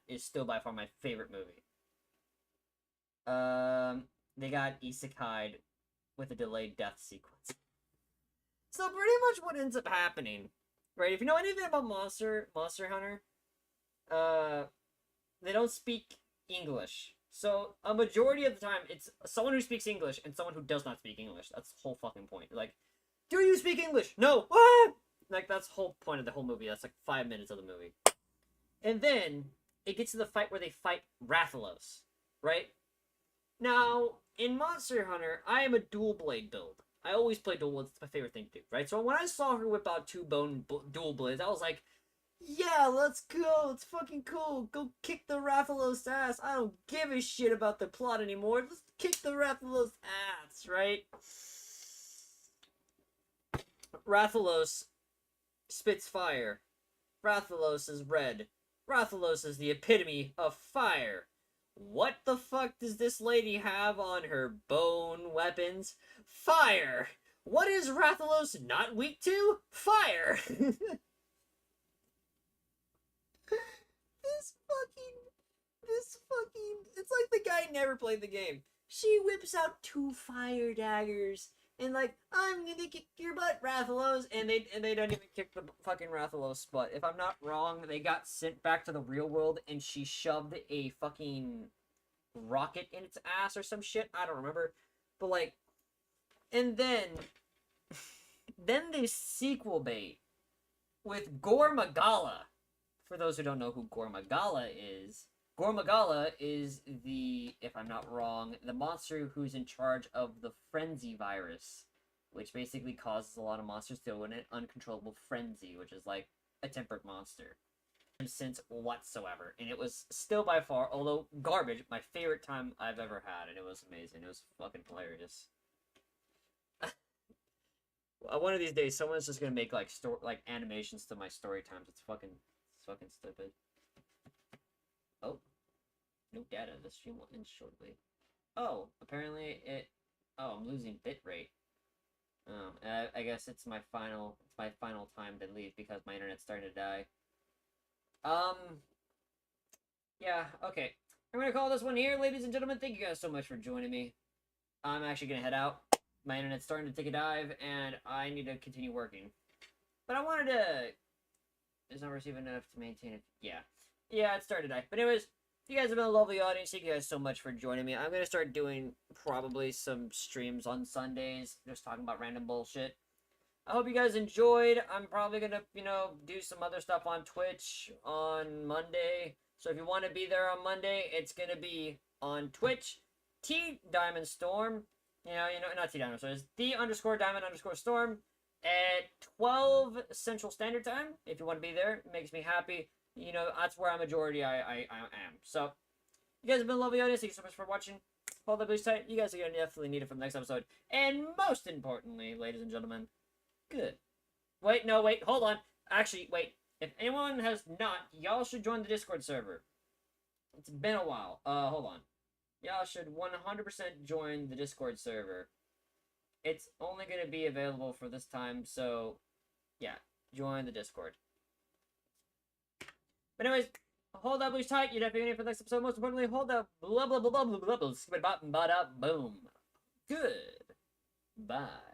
A: is still by far my favorite movie. They got isekai'd with a delayed death sequence. So pretty much what ends up happening, right? If you know anything about Monster Hunter, they don't speak English. So a majority of the time, it's someone who speaks English and someone who does not speak English. That's the whole fucking point. Like, do you speak English? No. Ah! Like, that's the whole point of the whole movie. That's like 5 minutes of the movie. And then it gets to the fight where they fight Rathalos, right? Now, in Monster Hunter, I am a dual blade build. I always play dual blades. It's my favorite thing to do, right? So when I saw her whip out dual blades, I was like, yeah, let's go. It's fucking cool. Go kick the Rathalos ass. I don't give a shit about the plot anymore. Let's kick the Rathalos ass, right? Rathalos spits fire. Rathalos is red. Rathalos is the epitome of fire. What the fuck does this lady have on her bone weapons? Fire! What is Rathalos not weak to? Fire! This fucking, it's like the guy never played the game. She whips out 2 fire daggers and like, I'm gonna kick your butt, Rathalos, and they don't even kick the fucking Rathalos butt. If I'm not wrong, they got sent back to the real world and she shoved a fucking rocket in its ass or some shit. I don't remember, but like, and then they sequel bait with Gore Magala. For those who don't know who Gore Magala is the, if I'm not wrong, the monster who's in charge of the frenzy virus, which basically causes a lot of monsters to go in an uncontrollable frenzy, which is like a tempered monster. Sense whatsoever, and it was still by far, although garbage, my favorite time I've ever had, and it was amazing. It was fucking hilarious. One of these days, someone's just gonna make like animations to my story times. It's fucking stupid. Oh, no data. The stream will end shortly. Oh, apparently it. Oh, I'm losing bitrate. I guess it's my final time to leave because my internet's starting to die. Yeah, okay. I'm gonna call this one here, ladies and gentlemen. Thank you guys so much for joining me. I'm actually gonna head out. My internet's starting to take a dive, and I need to continue working. But I wanted to... It's not receiving enough to maintain it. Yeah, it started to die. But anyways, you guys have been a lovely audience. Thank you guys so much for joining me. I'm gonna start doing probably some streams on Sundays, just talking about random bullshit. I hope you guys enjoyed. I'm probably gonna, do some other stuff on Twitch on Monday. So if you want to be there on Monday, it's gonna be on Twitch. T Diamond Storm. Not T Diamond Storm. It's _Diamond_Storm at 12 Central Standard Time. If you want to be there, it makes me happy. That's where a majority I am. So you guys have been a lovely audience. Thank you so much for watching. Hold that please tight. You guys are gonna definitely need it for the next episode. And most importantly, ladies and gentlemen. Good. Wait, hold on. Actually, wait. If anyone has not, y'all should join the Discord server. It's been a while. Hold on. Y'all should 100% join the Discord server. It's only going to be available for this time, so, yeah. Join the Discord. But anyways, hold that please tight. You're definitely in for the next episode. Most importantly, hold that blah blah blah blah blah blah blah blah blah boom. Good. Bye.